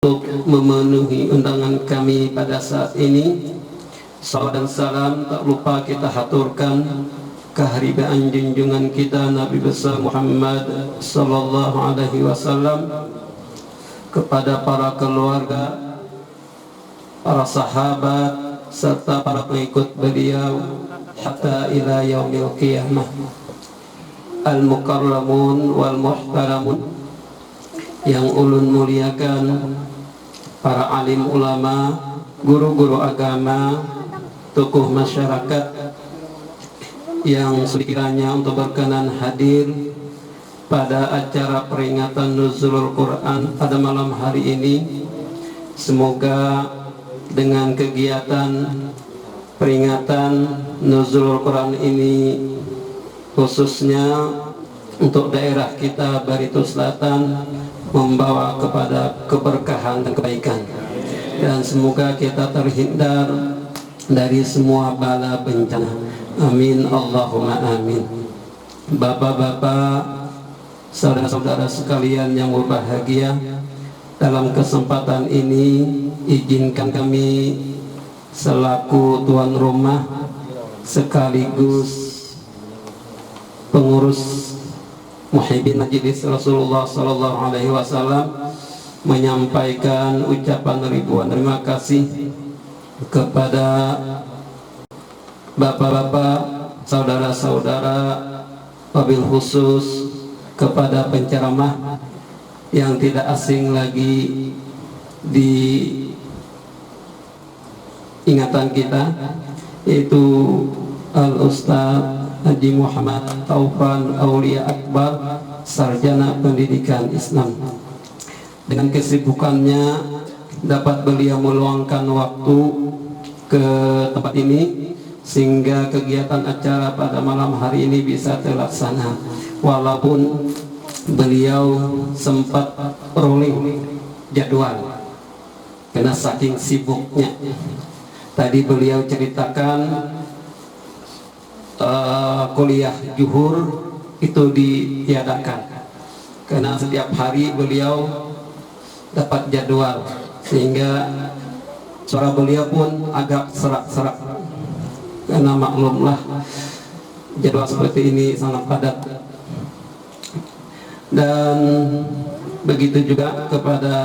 untuk memenuhi undangan kami pada saat ini. Salam dan salam tak lupa kita haturkan keharibaan junjungan kita Nabi besar Muhammad sallallahu alaihi wasallam, kepada para keluarga, para sahabat serta para pengikut beliau hatta ila yaumil qiyamah. Al-mukarramun wal muhtaramun, yang ulun muliakan para alim ulama, guru-guru agama, tokoh masyarakat yang sekiranya untuk berkenan hadir pada acara peringatan Nuzulul Quran pada malam hari ini. Semoga dengan kegiatan peringatan Nuzulul Quran ini, khususnya untuk daerah kita Barito Selatan, membawa kepada keberkahan dan kebaikan, dan semoga kita terhindar dari semua bala bencana. Amin Allahumma amin. Bapak-bapak, saudara-saudara sekalian yang berbahagia, dalam kesempatan ini izinkan kami selaku tuan rumah sekaligus pengurus Muhibbin Majelis Rasulullah sallallahu alaihi wasallam menyampaikan ucapan ribuan terima kasih kepada bapak-bapak, saudara-saudara, wabil khusus kepada penceramah yang tidak asing lagi di ingatan kita, yaitu Al-Ustaz Haji Muhammad Taufan Aulia Akbar, Sarjana Pendidikan Islam. Dengan kesibukannya dapat beliau meluangkan waktu ke tempat ini sehingga kegiatan acara pada malam hari ini bisa terlaksana, walaupun beliau sempat rolling jadwal karena saking sibuknya. Tadi beliau ceritakan kuliah juhur itu ditiadakan karena setiap hari beliau dapat jadwal, sehingga suara beliau pun agak serak-serak karena maklumlah jadwal seperti ini sangat padat. Dan begitu juga kepada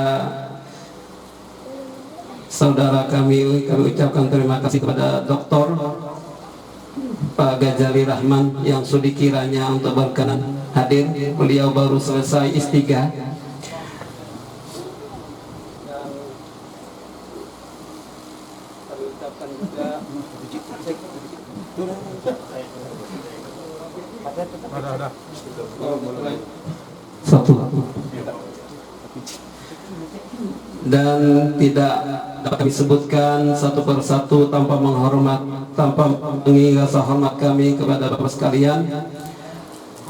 saudara kami ucapkan terima kasih kepada Dr. Pak Ghazali Rahman yang sudi kiranya untuk berkenan hadir. Beliau baru selesai istigah. Dan tidak dapat kami sebutkan satu persatu tanpa mengenai rasa hormat kami kepada Bapak sekalian.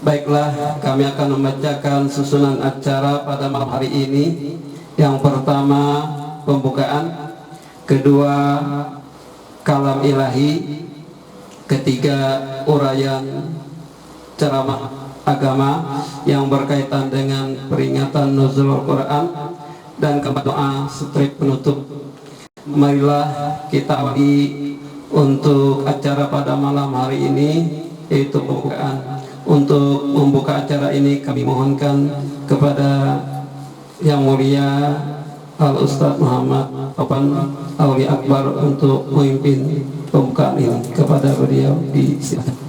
Baiklah, kami akan membacakan susunan acara pada malam hari ini. Yang pertama pembukaan, kedua kalam ilahi, ketiga uraian ceramah agama yang berkaitan dengan peringatan Nuzulul Quran, dan keempat doa strip penutup. Marilah kita awali untuk acara pada malam hari ini, yaitu pembukaan. Untuk membuka acara ini kami mohonkan kepada yang mulia Al-Ustaz Muhammad Taufan Aulia Akbar untuk memimpin pembukaan ini. Kepada beliau disilakan.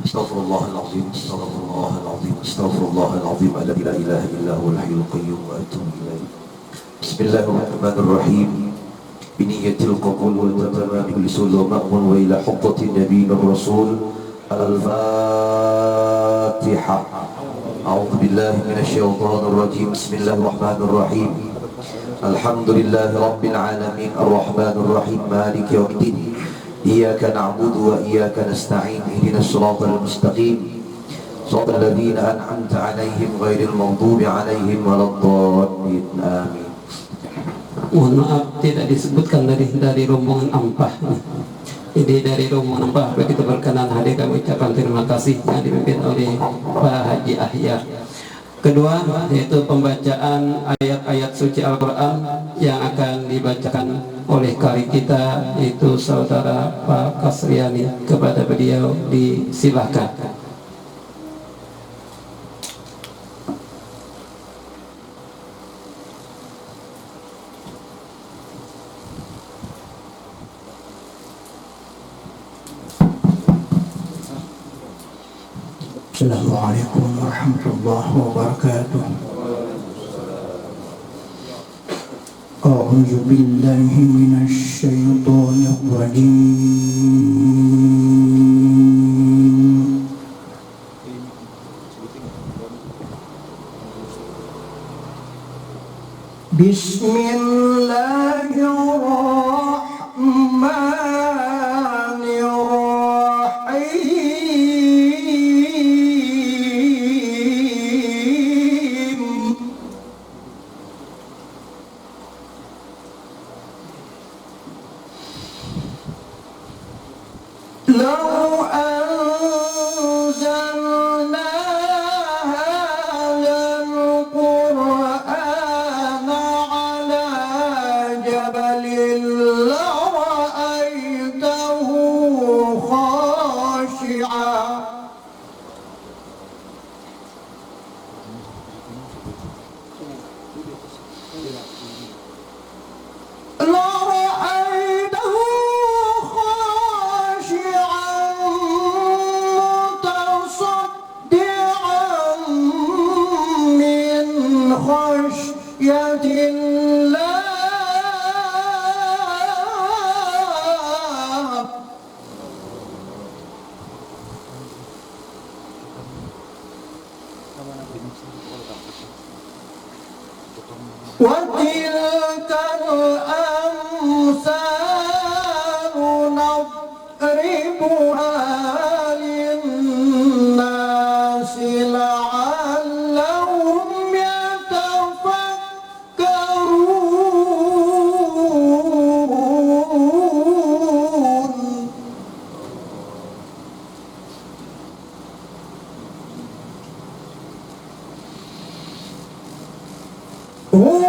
Astaghfirullahaladzim, astaghfirullahaladzim, astaghfirullahaladzim, alladzi la ilaha illa huwal hayyul qayyum wa atubu ilaih. Bismillahirrahmanirrahim. Biniyatil qabul wal tamam bil sulul ma'mun wa ila hubbatin nabiyir rasul. Al-Fatihah. A'udzu billahi minasy syaithanir rajim. Bismillahirrahmanirrahim. Alhamdulillahi rabbil alamin, arrahmanir rahim, maliki yaumiddin. Iyyaka na'budu wa iyyaka nasta'in, ihdinas siratal mustaqim, siratal ladzina an'amta 'alaihim ghairil maghdubi 'alaihim waladdallin. Amin. Mohon maaf tidak disebutkan dari rombongan ampah. Ini dari Romo Nembah, begitu berkenan hadir kami ucapkan terima kasih yang dipimpin oleh Pak Haji Ahyar. Kedua, yaitu pembacaan ayat-ayat suci Al-Quran yang akan dibacakan oleh kari kita, yaitu saudara Pak Kasriani. Kepada beliau disilahkan. Assalamualaikum warahmatullahi wabarakatuh. A'udzu billahi minasy syaithanir rajim. Bismillahirrahmanirrahim. لو أنزلنا هذا القرآن على جبل لرأيته خاشعا لرأيته خاشعا متصدعا من خشية الله وتلك الأمثال نضربها للناس لعلهم يتفكرون هو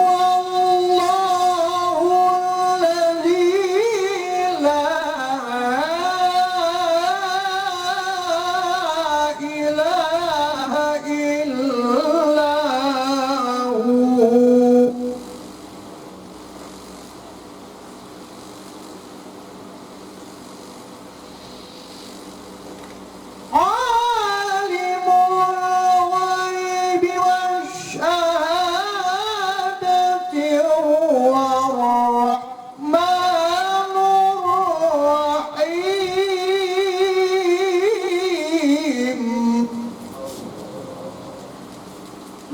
الله الذي لا إله إلا هو عالم الغيب والشهادة هو الرحمن الرحيم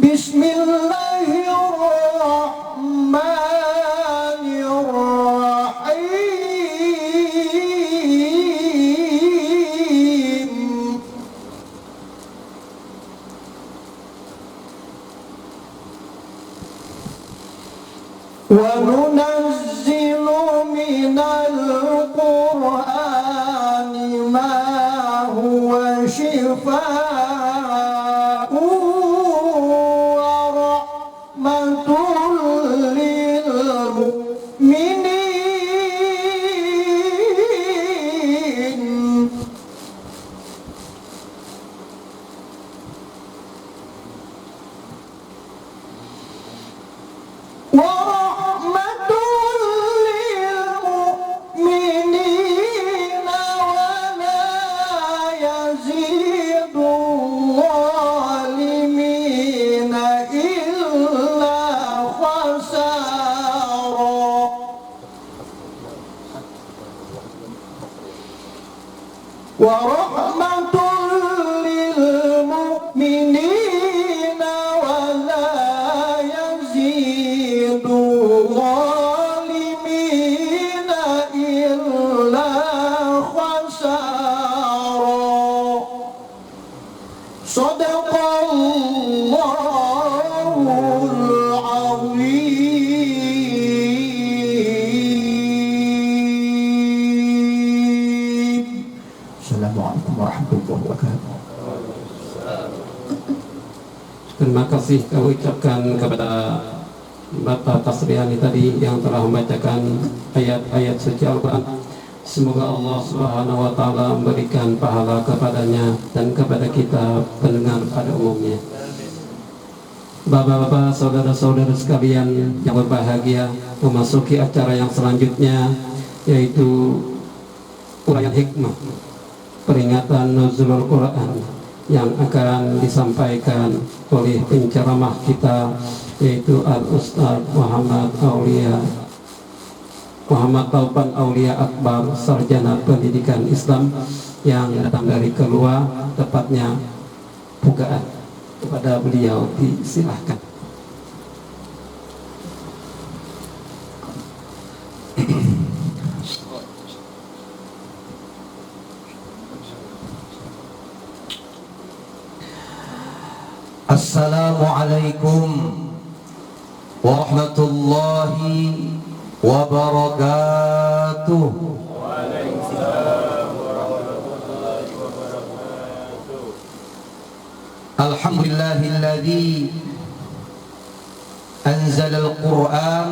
بسم الله الرحمن الرحيم وننزل من القرآن ما هو شفاء ورحمة للمؤمنين ورحمة Terima kasih kami ucapkan kepada Bapak Tasriani tadi yang telah membacakan ayat-ayat suci Al-Quran. Semoga Allah Subhanahu wa Ta'ala memberikan pahala kepadanya dan kepada kita pendengar pada umumnya. Bapak-bapak, saudara-saudara sekalian yang berbahagia, memasuki acara yang selanjutnya, yaitu uraian hikmah peringatan nuzulul Quran yang akan disampaikan oleh penceramah kita, yaitu Al-Ustaz Muhammad Taufan Aulia Akbar, sarjana pendidikan Islam yang datang dari Kelua, tepatnya Bukaan. Kepada beliau disilahkan. Assalamualaikum warahmatullahi wabarakatuh. Alhamdulillahilladzi anzalal Qur'an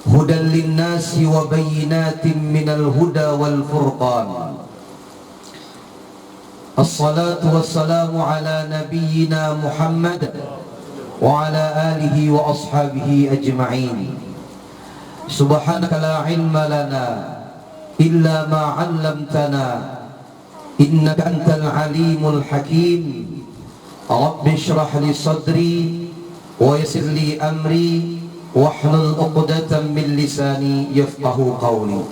hudan linnasi wa bayyinatin minal huda wal furqan. Assalatu wassalamu ala nabiyyina Muhammad wa ala alihi wa ashabihi ajma'in. Subhanaka la ilma lana illa ma 'allamtana innaka antal alimul hakim. Rabbi shrah li sadri wa yassir li amri wahlul 'uqdatam min lisani yafqahu qawli.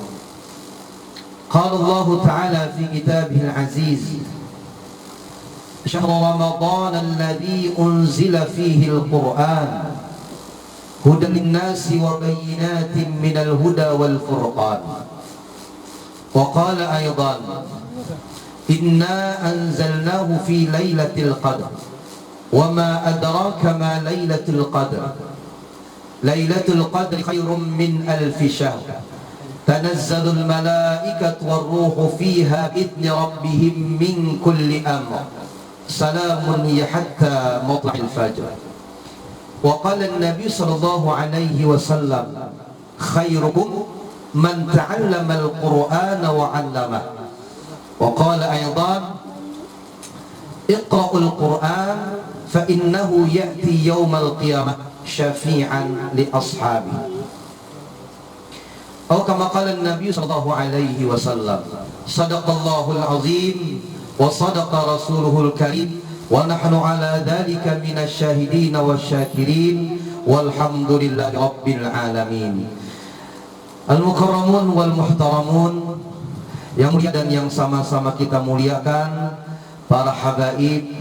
Qala Allah ta'ala fi kitabihil aziz شهر رمضان الذي أنزل فيه القرآن هدى للناس وبينات من الهدى والفرقان. وقال أيضا إنا أنزلناه في ليلة القدر وما أدراك ما ليلة القدر ليلة القدر خير من 1000 شهر تنزل الملائكة والروح فيها بإذن ربهم من كل أمر salamun ya hatta matla'il fajr. Wa qala an-nabi sallallahu alaihi wasallam khairukum man ta'allama al-Qur'ana wa 'allama. Wa qala aydan iqra'ul Qur'an fa innahu ya'ti yawmal qiyamah syafi'an li ashabi. Atau kama qala an-nabi sallallahu alaihi wasallam sadaqallahul azim wa sadaqa rasuluhul karim wa nahnu ala dhalika minasy syahidin wasyakirin walhamdulillahi rabbil alamin. Al-mukarramun wal muhtaramun, yang mulia dan yang sama-sama kita muliakan, para habaib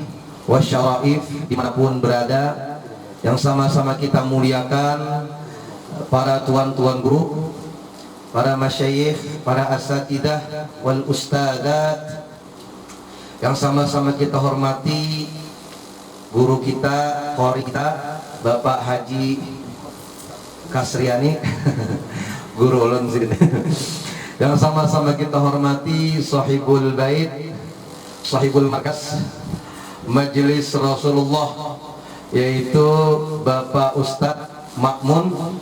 wasyaraif dimanapun berada, yang sama-sama kita muliakan, para tuan-tuan guru, para masyayikh, para asatidah wal ustadzat, yang sama-sama kita hormati guru kita, qori kita, Bapak Haji Kasriani guru ulun sini. Yang sama-sama kita hormati sahibul bait, sahibul markas Majelis Rasulullah, yaitu Bapak Ustadz Makmun.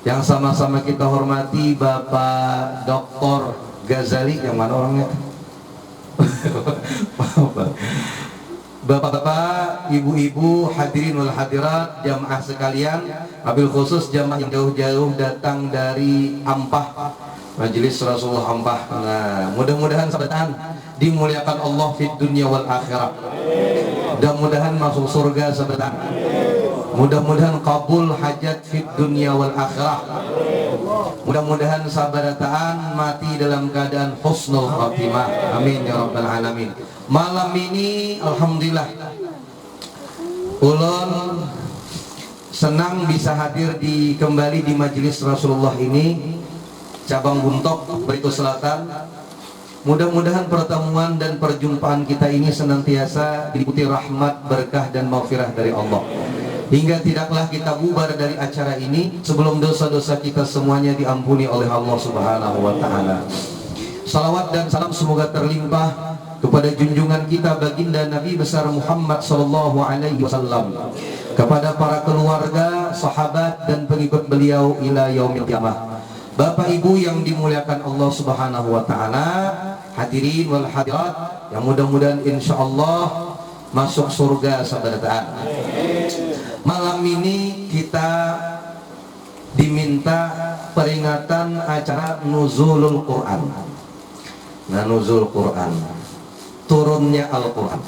Yang sama-sama kita hormati Bapak Dr. Ghazali, yang mana orangnya? Bapak-bapak, ibu-ibu, hadirin wal hadirat, jamaah sekalian, wabil khusus jamaah yang jauh-jauh datang dari Ampah, Majelis Rasulullah Ampah. Nah, mudah-mudahan sahabatan dimuliakan Allah fid dunya wal akhirah. Mudah-mudahan masuk surga sahabatan. Mudah-mudahan kabul hajat fid dunya wal akhirah. Mudah-mudahan sabarataan mati dalam keadaan husnul khatimah. Amin ya rabbal alamin. Malam ini alhamdulillah ulun senang bisa hadir kembali di Majelis Rasulullah ini, cabang Buntok, Baitul Selatan. Mudah-mudahan pertemuan dan perjumpaan kita ini senantiasa diliputi rahmat, berkah dan maghfirah dari Allah, hingga tidaklah kita bubar dari acara ini sebelum dosa-dosa kita semuanya diampuni oleh Allah Subhanahu wa Ta'ala. Salawat dan salam semoga terlimpah kepada junjungan kita baginda Nabi besar Muhammad sallallahu alaihi wasallam, kepada para keluarga, sahabat dan pengikut beliau ila yaumil qiyamah. Bapak Ibu yang dimuliakan Allah Subhanahu wa taala, hadirin wal hadirat yang mudah-mudahan insyaallah masuk surga sabarataan. Malam ini kita diminta peringatan acara nuzulul Quran. Nah, nuzul Quran, turunnya Al-Quran.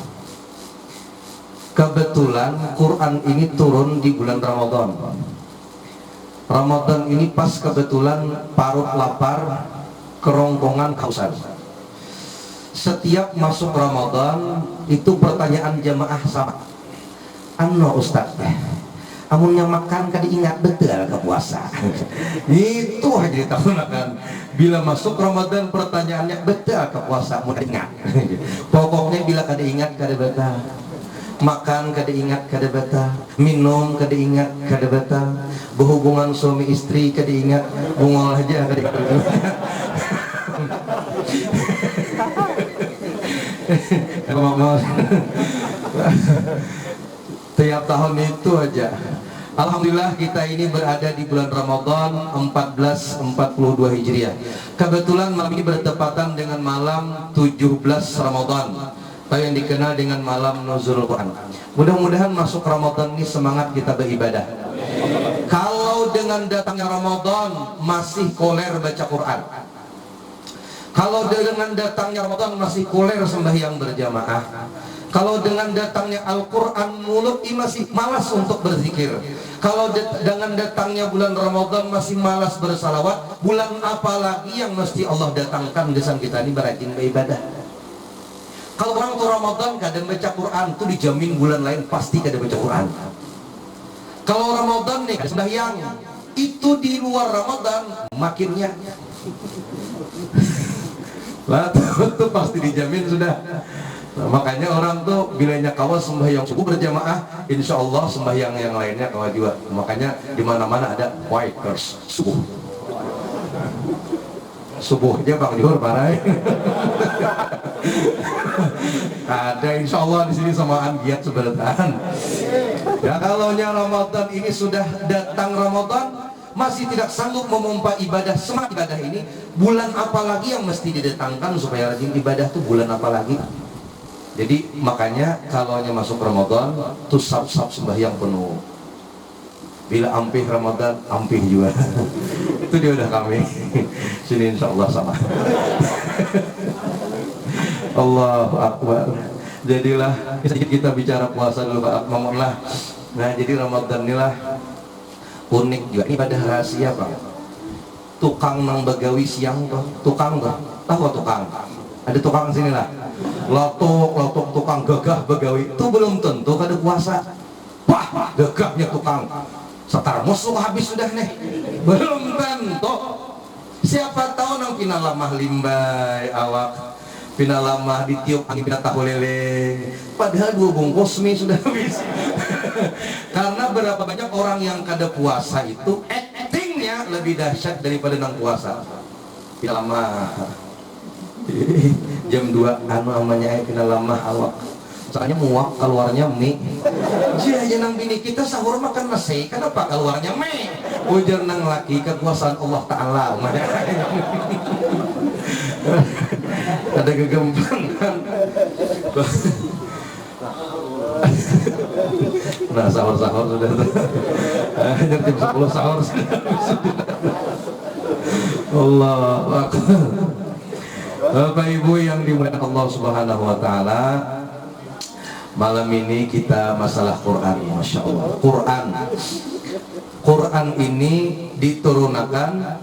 Kebetulan Quran ini turun di bulan Ramadan. Ramadan ini pas kebetulan parut lapar, kerongkongan kausan. Setiap masuk Ramadan itu pertanyaan jamaah sama. Ano Ustaz, amunnya makan kadi ingat betul ke puasa. Itu aja ditahunakan. Bila masuk Ramadan pertanyaannya betul ke puasa, mau ingat. Pokoknya bila kada ingat kada betul. Makan kada ingat kada betul, minum kada ingat kada betul, berhubungan suami istri kada ingat, bungol aja kada ingat. Tiap tahun itu aja. Alhamdulillah kita ini berada di bulan Ramadan 1442 Hijriah. Kebetulan malam ini bertepatan dengan malam 17 Ramadan, atau yang dikenal dengan malam nuzul Quran. Mudah-mudahan masuk Ramadan ini semangat kita beribadah. Kalau dengan datangnya Ramadan masih koler baca Quran, kalau dengan datangnya Ramadan masih koler sembahyang berjamaah, kalau dengan datangnya Al-Quran mulut ini masih malas untuk berzikir, kalau dengan datangnya bulan Ramadan masih malas bersalawat, bulan apa lagi yang mesti Allah datangkan desan kita ini berajin beribadah. Kalau orang tuh Ramadan kadang baca Quran tuh dijamin bulan lain pasti kadang baca Quran. Kalau Ramadan nih sembahyang itu di luar Ramadan makinnya lah tuh pasti dijamin sudah. Nah, makanya orang tuh bilanya kawal sembahyang subuh berjamaah, insya Allah sembahyang yang lainnya kawal juga. Makanya di mana-mana ada whiters subuh. Subuh aja Bang Johor parah. Ada insya Allah di sini samaan giat sebenarnya. Ya kalaunya Ramadan ini sudah datang Ramadan masih tidak sanggup memompa ibadah, semangat ibadah ini, bulan apa lagi yang mesti didatangkan supaya rajin ibadah tuh bulan apa lagi? Jadi makanya kalaunya masuk Ramadan tuh sab-sab sembahyang penuh. Bila ampih Ramadan, ampih juga. Itu dia udah kami. Sini insya Allah sama. Allahu Akbar. Jadilah kita bicara puasa dulu Pak Mohon lah. Nah jadi Ramadan inilah unik juga. Ini pada rahasia Pak. Tukang nang begawi siang tuh, tukang tuh, tahu tukang? Ada tukang sini lah. Lotok tukang gagah begawi itu belum tentu kada puasa. Wah gagahnya tukang. Setar musuh habis sudah nih. Belum tentu. Siapa tahu nang pina lamah limbai awak, pina lamah ditiup angin pina tahu lele. Padahal 2 bungkus mie sudah habis. Karena berapa banyak orang yang kada puasa itu actingnya lebih dahsyat daripada nang puasa. Pina lamah jam 2 namanya pina lamah awak. Soalnya muak keluarnya mie. Jia nang bini kita sahur makan nasi, kenapa keluarnya mie? Ujar nang laki kekuasaan Allah Ta'ala. Ada kegempangan. Nah sahur-sahur sudah. Hanya jam 10 sahur sudah. Allahu Akbar. Bapak Ibu yang dimuliakan Allah Subhanahu wa taala, malam ini kita masalah Quran. Masya Allah. Quran ini diturunkan.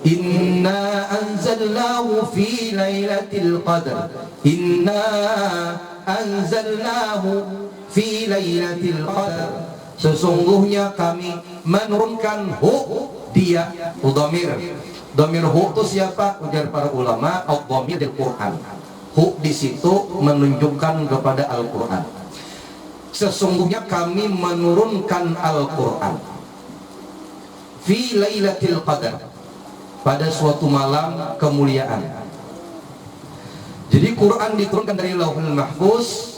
Inna anzalnahu fi lailatul qadar. Inna anzalnahu fi lailatul qadar. Sesungguhnya kami menurunkan dia dhamir. Dhamir itu siapa? Ujar para ulama, ad-dhamir del Quran. Di situ menunjukkan kepada Al-Quran. Sesungguhnya kami menurunkan Al-Quran fi lailatul qadar, pada suatu malam kemuliaan. Jadi Quran diturunkan dari Lauhul Mahfuz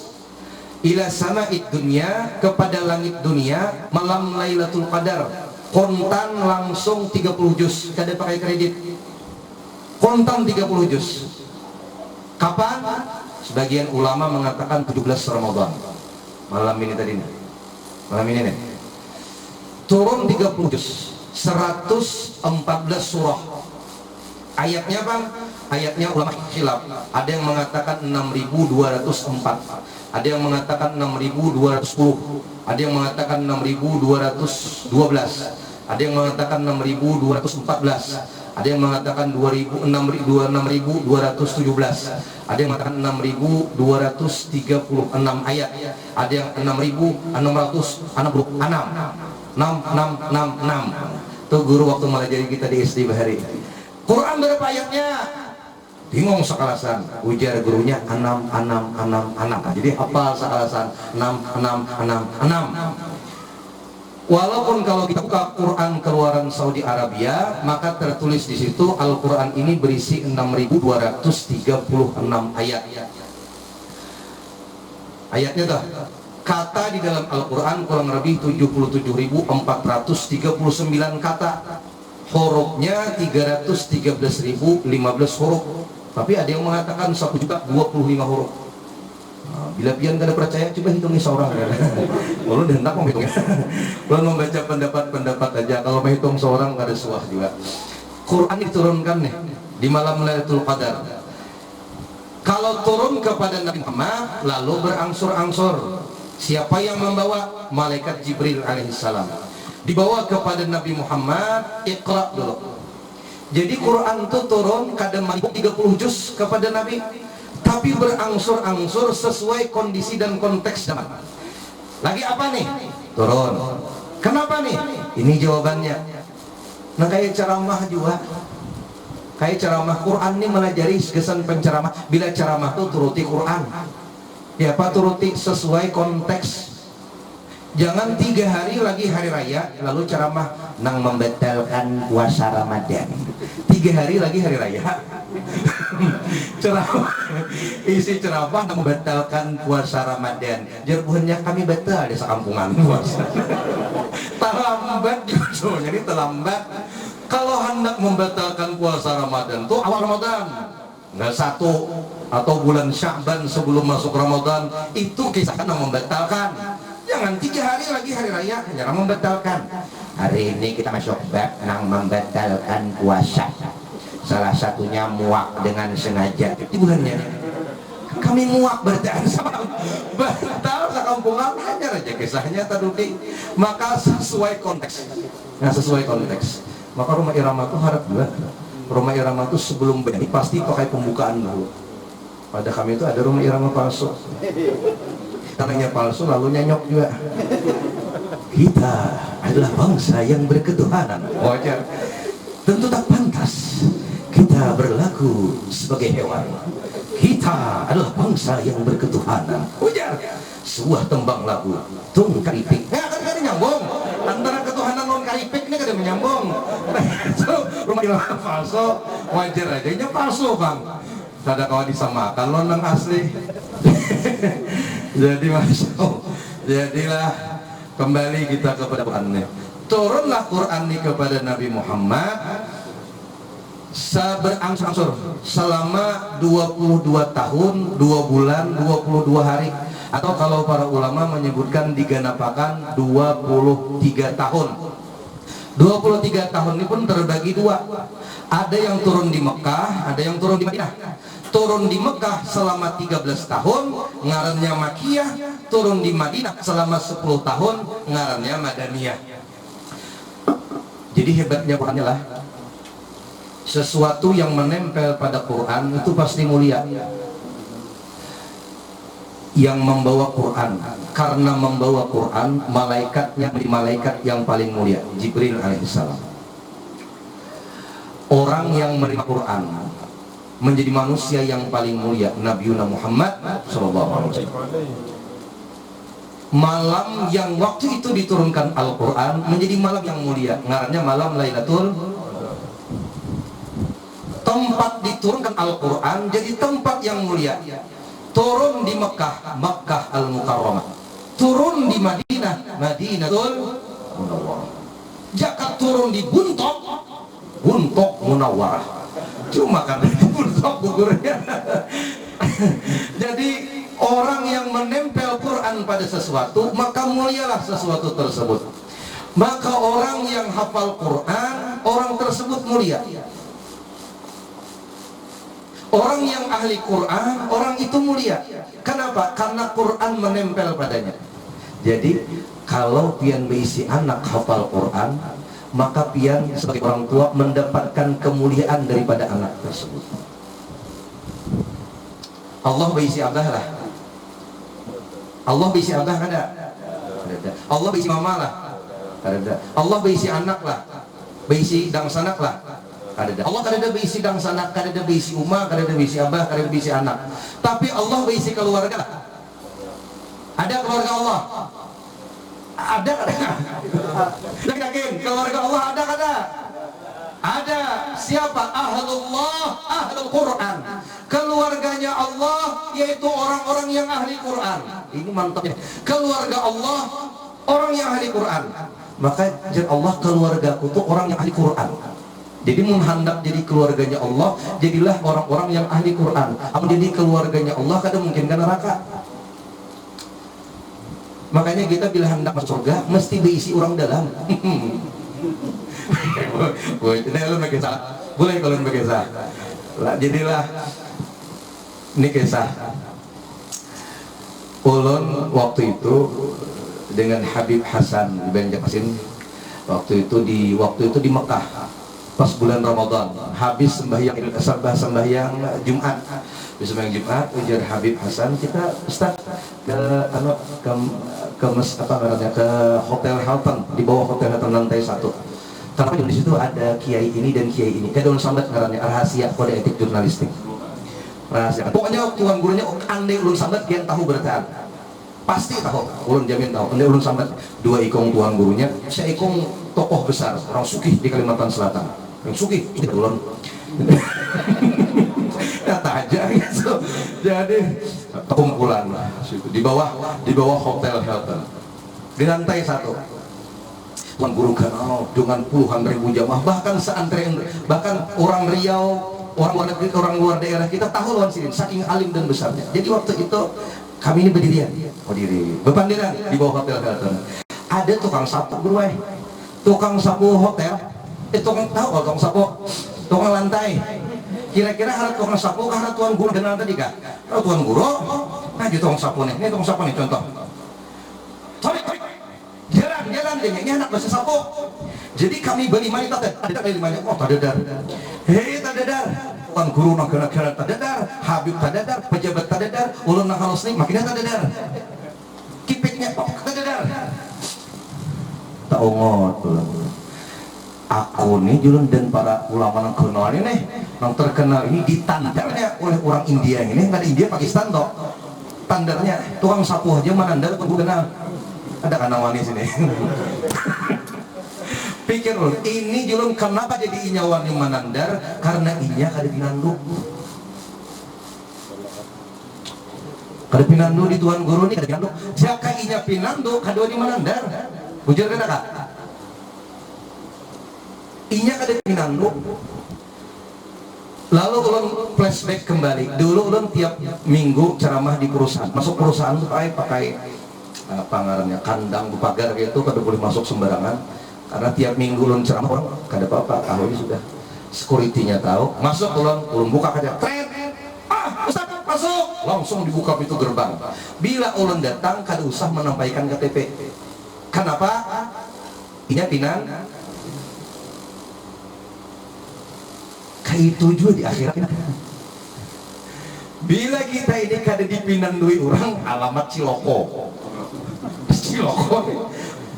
ila sama'id dunya, kepada langit dunia malam Lailatul Qadar. Kontan langsung 30 juz, kada pakai kredit. Kontan 30 juz. Kapan? Sebagian ulama mengatakan 17 Ramadan. Malam ini tadi nih. Malam ini nih. Turun 30 juz, 114 surah. Ayatnya Bang, ayatnya ulama khilaf. Ada yang mengatakan 6.204, ada yang mengatakan 6.210, ada yang mengatakan 6.212, ada yang mengatakan 6.214, ada yang mengatakan 6.217, ada yang mengatakan 6.236 ayat, ada yang 6.666, 666. Tuh guru waktu melajari kita di SD Bahari. Quran berapa ayatnya? Bingung sekalasan. Ujar gurunya 6. Jadi hafal sekalasan 6. Walaupun kalau kita buka Quran keluaran Saudi Arabia, maka tertulis di situ Al-Quran ini berisi 6.236 ayat. Ayatnya tuh, kata di dalam Al-Quran kurang lebih 77.439 kata. Hurufnya 313.015 huruf. Tapi ada yang mengatakan 1.025 huruf. Nah, bila pian kada percaya, coba hitungnya seorang. Kalau hendak mau hitungnya. Kalau membaca pendapat-pendapat aja. Kalau menghitung seorang kada suah juga. Quran diturunkan nih di malam Lailatul Qadar. Kalau turun kepada Nabi Muhammad lalu berangsur-angsur. Siapa yang membawa? Malaikat Jibril alaihissalam. Dibawa kepada Nabi Muhammad, Iqra dulu. Jadi Quran itu turun kadang 30 juz kepada Nabi, tapi berangsur-angsur sesuai kondisi dan konteks zaman. Lagi apa nih? Turun. Kenapa nih? Ini jawabannya. Nah kayak ceramah juga. Kayak ceramah Quran ini melajari kesan penceramah. Bila ceramah itu turuti Quran. Ya apa turuti sesuai konteks. Jangan 3 hari lagi hari raya lalu ceramah nang membatalkan puasa Ramadan. 3 hari lagi hari raya. Ceramah isi ceramah nang membatalkan puasa Ramadan. Jarbuhannya kami batal di sekampungan puasa. Terlambat gitu. Jadi terlambat. Kalau hendak membatalkan puasa Ramadan tuh awal Ramadan. Nggak 1 atau bulan Sya'ban sebelum masuk Ramadan, itu kisahkan nang membatalkan. Jangan 3 hari lagi hari raya hanya membatalkan. Hari ini kita masuk bab nang membatalkan puasa. Salah satunya muak dengan sengaja. Itu bulannya. Kami muak berarti sama batal sekampungan hanya aja kisahnya tadi. Maka sesuai konteks. Nah sesuai konteks. Maka rumah irama itu harap juga. Rumah irama itu sebelum berdiri pasti pakai pembukaan dulu. Pada kami itu ada rumah irama palsu. Tanahnya palsu lalu nyanyok juga. Kita adalah bangsa yang berketuhanan. Wajar. Tentu tak pantas kita berlaku sebagai hewan. Kita adalah bangsa yang berketuhanan. Wajar. Sebuah tembang lagu tung karipik. Ya kan kada nyambung. Antara ketuhanan non karipik ini kada menyambung. Itu rumah irama palsu. Wajar aja nya palsu Bang. Kada kawan disamakan lo nang asli. Jadi masuk, jadilah kembali kita kepada Quran. Turunlah Quran ini kepada Nabi Muhammad berangsur-angsur selama 22 tahun, 2 bulan, 22 hari. Atau kalau para ulama menyebutkan diganapakan 23 tahun. 23 tahun ini pun terbagi 2. Ada yang turun di Mekah, ada yang turun di Madinah. Turun di Mekah selama 13 tahun ngarannya Makiyah, turun di Madinah selama 10 tahun ngarannya Madaniyah. Jadi hebatnya Qurannya lah, sesuatu yang menempel pada Quran itu pasti mulia. Yang membawa Quran, karena membawa Quran malaikatnya menjadi malaikat yang paling mulia, Jibril alaihissalam. Orang yang menerima Quran menjadi manusia yang paling mulia, Nabi Muhammad SAW. Malam yang waktu itu diturunkan Al-Quran menjadi malam yang mulia, ngarannya malam Lailatul. Tong tempat diturunkan Al-Quran jadi tempat yang mulia. Turun di Mekah, Makkah Al-Mukarramah. Turun di Madinah, Madinatul Munawwarah. Jaka turun di Buntok, Buntok Munawwarah. Cuma karena itu Buntok gugurnya. Jadi orang yang menempel Quran pada sesuatu, maka mulialah sesuatu tersebut. Maka orang yang hafal Quran, orang tersebut mulia. Orang yang ahli Quran, orang itu mulia. Kenapa? Karena Quran menempel padanya. Jadi kalau pian berisi anak hafal Quran, maka pian sebagai orang tua mendapatkan kemuliaan daripada anak tersebut. Allah berisi abah lah. Allah berisi abah ada. Allah berisi mama lah. Ada. Allah berisi anak lah. Berisi dangsanak lah. Ada. Allah kadada berisi dangsanak, kadada berisi umah, kadada berisi abah, kadada berisi anak. Tapi Allah berisi keluarga. Ada keluarga Allah. Ada kada? Yakin keluarga Allah ada kada? Ada. Siapa? Ahlullah, ahlul Quran. Keluarganya Allah yaitu orang-orang yang ahli Quran. Ini mantapnya. Keluarga Allah orang yang ahli Quran. Maka Allah keluargaku itu orang yang ahli Quran. Jadi menghendap jadi keluarganya Allah, jadilah orang-orang yang ahli Quran. Apa jadi keluarganya Allah kada mungkin ke neraka. Makanya kita bila hendak masuk surga mesti diisi orang dalam. Boleh kalau begitu. Jadilah ini kisah. Ulun waktu itu dengan Habib Hasan di Banjarmasin. Waktu itu di Mekah. Pas bulan Ramadan, habis sembahyang Jumat. Habis sembahyang Jumat, ujar Habib Hasan, kita Ustaz ke Hotel Hilton, di bawah Hotel Hilton lantai 1. Karena di situ ada kiai ini dan kiai ini. Kita ulun sambat ngarannya rahasia kode etik jurnalistik. Rahasia. Pokoknya tuan gurunya andai ulun sambat kian tahu bertaan. Pasti tahu, ulun jamin tahu. Andai ulun sambat 2 ikong tuan gurunya, saya ikong tokoh besar, orang sugih di Kalimantan Selatan. Yang sugih itu ulun. Kata aja gitu. Jadi kumpulan di bawah Hotel Hilton. Di lantai 1. Tuan guru kenal dengan puluhan ribu jamaah, bahkan orang Riau, orang luar daerah kita tahu lawan sini saking alim dan besarnya. Jadi waktu itu kami ini berdirian, berpandiran di bawah Hotel Hilton. Ada tukang sapu guru, tukang sapu hotel, tukang tahu kalau tukang sapu, tukang lantai. Kira-kira harus tukang sapu karena tuan guru kenal tadi kak? Kalau tuan guru, nah di tukang sapu nih, ini tukang sapu nih contoh. Jalan ini anak bahasa sapu. Jadi kami berlima itu ada limanya. Oh tadadar, hei tadadar. Tuan guru negara tadadar, Habib tadadar, pejabat tadadar, ulun nak halus nih makinnya tadadar. Kipiknya tadadar. Tak ongot aku nih julun dan para ulama yang kenal ini yang terkenal ini ditandarnya oleh orang India ini, nggak India Pakistan toh tandarnya tukang sapu aja manandar pun kenal. Ada kan namanya sini. Pikir loh, ini julun kenapa jadi inya wani manandar? Karena inya kada pinandu. Kada pinandu di tuan guru ini kada pinandu. Jaka inya pinandu kada wani manandar. Ujar kada kak? Inya kada pinandu. Lalu ulun flashback kembali. Dulu ulun tiap minggu ceramah di perusahaan. Masuk perusahaan tuh pakai pangarannya kandang pagar gitu, kada boleh masuk sembarangan. Karena tiap minggu ulun ceramah orang kada apa-apa. Kalau ini sudah security-nya tahu. Masuk ulun buka kaca. Ustaz masuk. Langsung dibuka pintu gerbang. Bila ulun datang kada usah menampaikan KTP. Kenapa? Inya pinan. Kayak tujuh di akhirat. Bila kita ini kada dipinan duit orang, alamat Ciloko.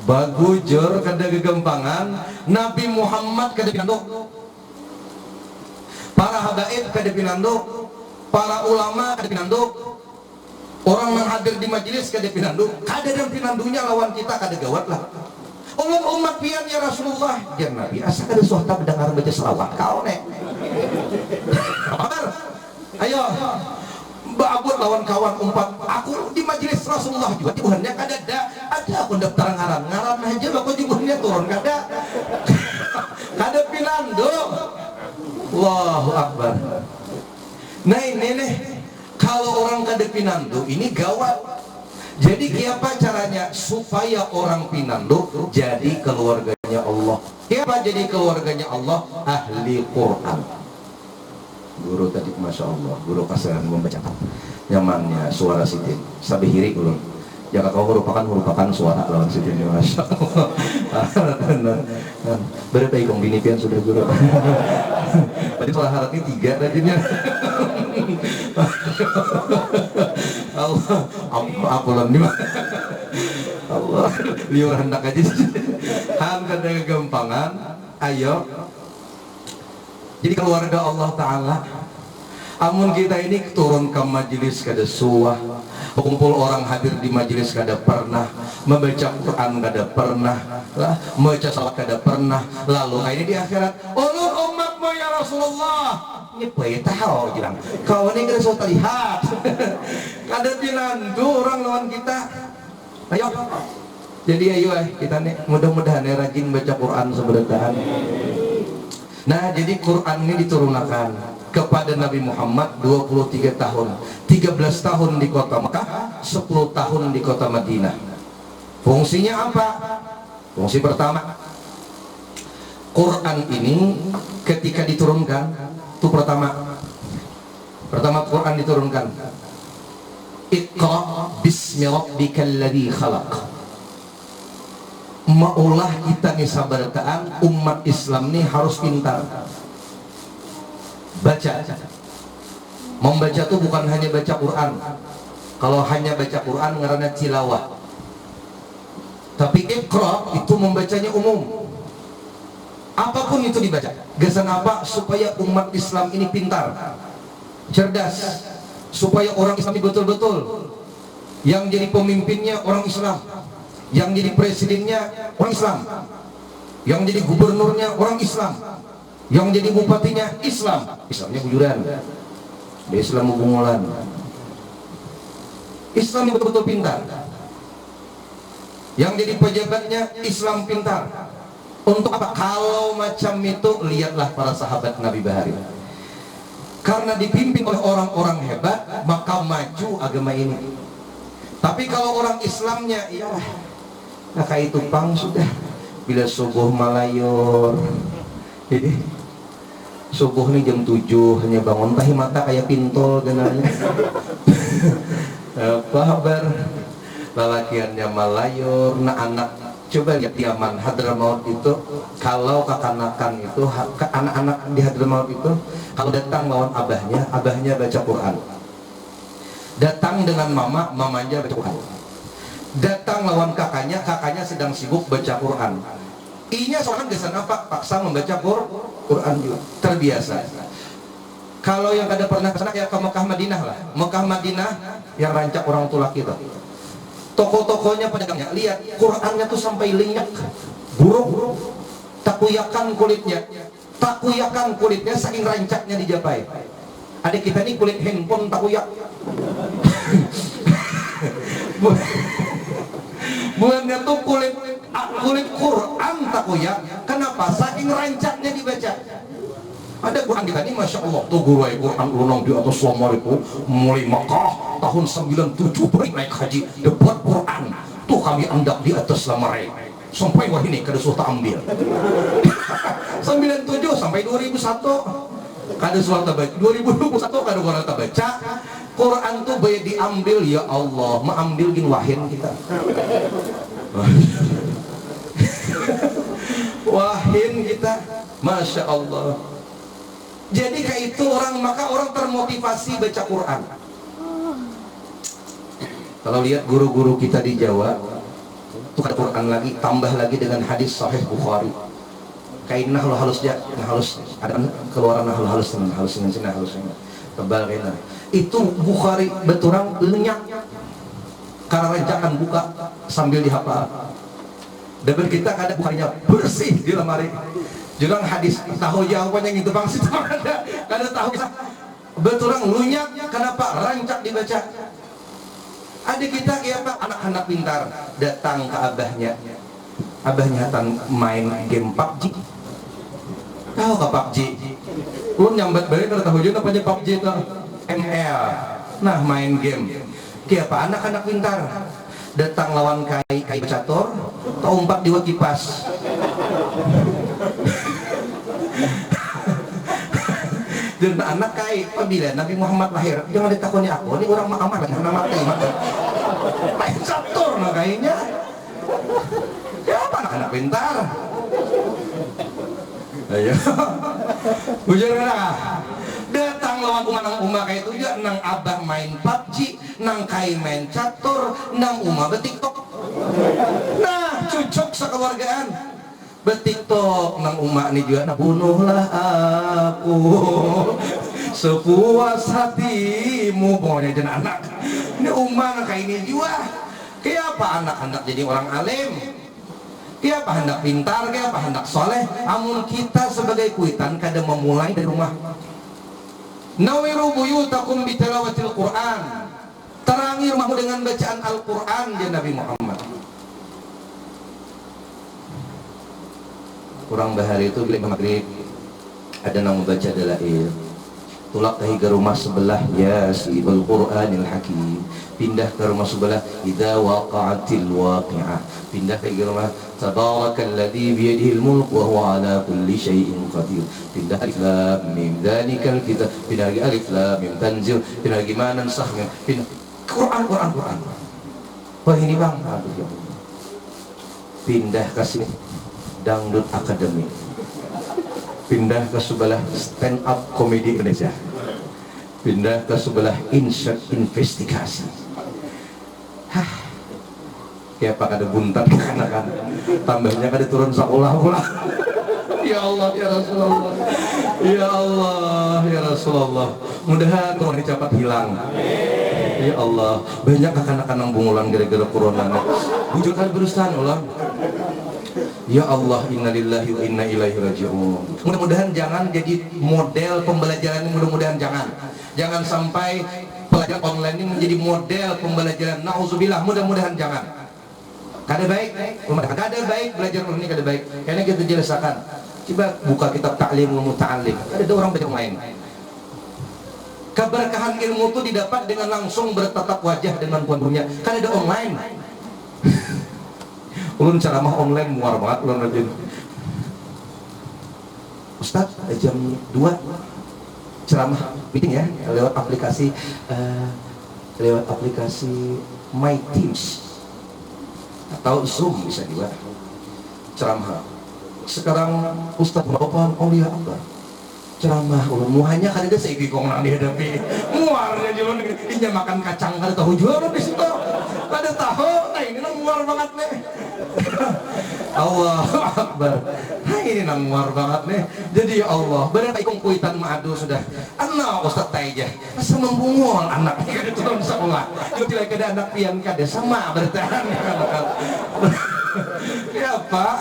Bagujur kada gegempangan, Nabi Muhammad kada pinandu, para habaib kada pinandu, para ulama kada pinandu, orang yang hadir di majelis kada pinandu, kada dan pinandunya lawan kita kada gawat lah. Umat pian ya Rasulullah, ya Nabi asa kada suhta mendengar baca selawat kau nek. Kabar? Ayo. Mbak Abud lawan kawan umpat. Aku di majelis Rasulullah juga Tuhannya kada ada aku daftar ngaran aja aku jumlahnya turun kada. Kada pinando. Allahu Akbar. Nah ini nih, kalau orang kada pinando ini gawat. Jadi siapa caranya supaya orang pinando jadi keluarganya Allah? Siapa jadi keluarganya Allah? Ahli Quran. Guru tadi Masya Allah, guru kasaran membacakan nyamannya suara Sidin sabihiri ulun. Jika kau merupakan suara lawan Sidin, Masya Allah. Berapa ikong binipian sudah guru. Tadi suara haratnya 3 tadinya. Allah, apulan di mana? Allah, liur hendak aja. Han kada kegampangan. Ayo. Jadi keluarga Allah Ta'ala, amun kita ini turun ke majelis kada suah, kumpul orang hadir di majelis kada pernah, membaca Quran kada pernah, lah membaca salat kada pernah, lalu ini di akhirat, ulun umatmu ya Rasulullah, ini bayi tahu bilang, kau ini kada sudah lihat, kada pinandu orang lawan kita, ayo, jadi ayo kita nih mudah-mudahan rajin baca Quran sebentar. Nah jadi Quran ini diturunkan kepada Nabi Muhammad 23 tahun 13 tahun di kota Mekah, 10 tahun di kota Madinah. Fungsinya apa? Fungsi pertama, Quran ini ketika diturunkan itu pertama Quran diturunkan, Iqra bismi rabbikal ladzi khalaq. Maulah kita nih sabartaan umat Islam nih harus pintar baca. Membaca tuh bukan hanya baca Quran. Kalau hanya baca Quran ngaranna tilawah. Tapi Iqra itu membacanya umum. Apapun itu dibaca. Gasan apa? Supaya umat Islam ini pintar, cerdas, supaya orang Islam ini betul-betul yang jadi pemimpinnya orang Islam, yang jadi presidennya orang Islam, yang jadi gubernurnya orang Islam, yang jadi bupatinya Islam. Islamnya bujuran, dia Islam bungolan. Islam yang betul-betul pintar. Yang jadi pejabatnya Islam pintar. Untuk apa? Kalau macam itu, lihatlah para sahabat Nabi Bahari. Karena dipimpin oleh orang-orang hebat, maka maju agama ini. Tapi kalau orang Islamnya, ya nah kayak tupang sudah, bila subuh malayur, jadi subuh nih jam 7 hanya bangun tahi mata kayak pintol genanya. Apa kabar? Lalakiannya malayur, nah anak coba lihat di Yaman Hadramaut itu, kalau kekanakan itu anak-anak di Hadramaut itu kalau datang lawan abahnya baca Quran. Datang dengan mamanya baca Quran. Datang lawan kakaknya sedang sibuk baca Quran. Inya soalnya gesan apa? Paksa membaca Quran juga. Terbiasa. Kalau yang kada pernah kesana ya ke Mekah Madinah lah. Mekah Madinah yang rancak orang tua kita. Toko-tokonya pedagangnya, lihat Qurannya tuh sampai lenyap, buruk, takuyakan kulitnya saking rancaknya dijapai. Adik kita nih kulit handphone takuyak. Bukannya tuh kulit Quran takuyak. Kenapa? Saking rancaknya dibaca. Ada Quran kita ini Masya Allah tuh guru Quran lunang di atas lamar itu mulai Mekah tahun 97 naik haji debat Quran tuh kami andak di atas lamar sampai wah ini kada sudah ambil 97 sampai 2001 kada sudah baca 2021 kada orang baca Quran tuh bayar diambil. Ya Allah mengambil gin wahin kita wahin kita Masya Allah. Jadi kayak itu maka orang termotivasi baca Quran. Kalau lihat guru-guru kita di Jawa, itu ada Quran lagi, tambah lagi dengan hadis Sahih Bukhari. Kain nah halus ya, halus ada keluaran halus tebal kayak itu Bukhari beturang lenyak karena rancangan buka sambil dihafal. Dan kita kadang Bukharinya bersih di lemari. Jurang hadis tahu jawabannya gitu bang sih kada tahu betul orang lunyak kenapa rancak dibaca. Ada kita kayak apa anak-anak pintar datang ke abahnya datang main game PUBG. Tahu ke PUBG? Lu nyambat balik kada tahu juga apa PUBG itu ML. Nah main game. Kayak apa anak-anak pintar datang lawan kai catur, tau umpat di kipas. Dan anak kai apabila Nabi Muhammad lahir jangan ditakoni aku ini orang amat karena mati main catur nah kayaknya ya apa anak pintar ayo bujur kena datang lawan umah kayak itu ya nang abah main PUBG nang kai main catur nang umah betiktok nah cocok sekeluargaan betiktok nang umak nih juga nah bunuhlah aku sepuas hatimu pokoknya jangan anak ini umak kayak ini juga kayak apa anak-anak jadi orang alim kayak apa hendak pintar kayak apa hendak soleh amun kita sebagai kuitan kada memulai dari rumah. Nawiru buyutakum bitalawatil Quran, terangi rumahmu dengan bacaan Al-Quran ya Nabi Muhammad. Kurang bahari itu bila maghrib ada yang membaca dalail tulak ke rumah sebelah ya si Al-Quranil Hakim, pindah ke rumah sebelah idza waqa'atil waqi'ah, pindah ke rumah tabarakalladzi biyadihil mulk wa huwa ala kulli syai'in qadir, pindah alif lam mim dzalikal kitab, pindah lagi alif lam mim tanzil, pindah lagi mana sah pindah Quran. Wah ini bang aduh ya Allah. Pindah ke sini Dangdut Academy, pindah ke sebelah stand up komedi Indonesia, pindah ke sebelah insert investigasi. Ya apa kada buntat kan tambahnya kada turun sekolah pula. Ya Allah ya Rasulullah, ya Allah ya Rasulullah, mudahan Tuhan dicapat hilang. Ya Allah, banyak anak-anak bungulan gara-gara corona. Bujur kali berusaha ulang. Ya Allah, innalillahi wa inna ilaihi raji'un. Mudah-mudahan jangan jadi model pembelajaran ini, mudah-mudahan jangan sampai pelajaran online ini menjadi model pembelajaran. Nauzubillah, mudah-mudahan jangan. Kada baik belajar ini kada baik. Karena kita jelaskan. Coba buka kitab Ta'limul Muta'allim. Ada orang belajar main. Keberkahan ilmu itu didapat dengan langsung bertatap wajah dengan tuan gurunya. Kan ada online. Ulun ceramah online muar banget ulun rajin. Ustaz jam 2 ceramah meeting ya lewat aplikasi My Teams atau Zoom bisa juga ceramah. Sekarang Ustaz Bapak Aulia apa? Ceramah ulun muhanya kan ada seiki kong nang dihadapi muarnya julun ini makan kacang kada tahu jual di situ kada tahu nah ini nang muar banget nih. Allahu Akbar. Nah ini nang muar banget nih. Jadi ya Allah benar ikung kuitan madu sudah anak Ustaz Taijah asa membungul anak kada turun sekolah yo tidak kada anak pian kada sama bertahan ya Pak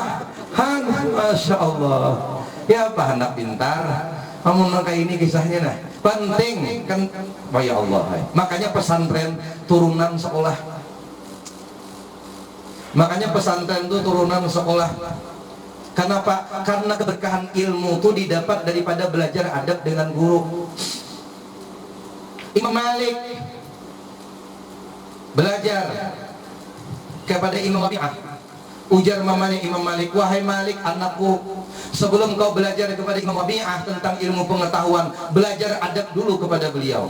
Han Masya Allah ya Pak anak pintar. Kamu kayak ini kisahnya nah penting kan ya Allah makanya pesantren turunan sekolah, makanya pesantren itu turunan sekolah. Kenapa? Karena keberkahan ilmu itu didapat daripada belajar adab dengan guru. Imam Malik belajar kepada Imam Rabi'ah. Ujar Imam Malik, wahai Malik anakku, sebelum kau belajar kepada Imam Rabi'ah tentang ilmu pengetahuan, belajar adab dulu kepada beliau.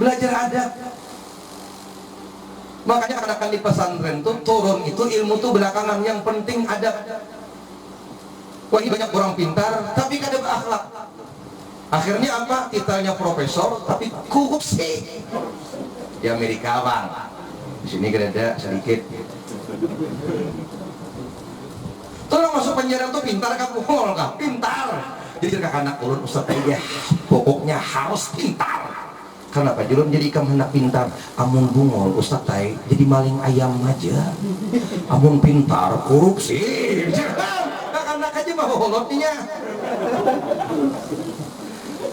Belajar adab. Makanya akan di pesantren tuh turun itu ilmu tuh belakangan, yang penting adab. Wah, banyak orang pintar tapi kada berakhlak. Akhirnya apa? Titelnya profesor tapi korupsi. Di Amerika bang. Di sini ada sedikit. Tolong masuk penjara tuh pintar kan? Bohong kan? Pintar. Jadi kakak anak ulun Ustaz ya, pokoknya harus pintar. Kenapa? Julun jadi ikam hendak pintar. Amun bungol Ustaz tai jadi maling ayam aja. Amun pintar korupsi. Anak aja mah holotnya.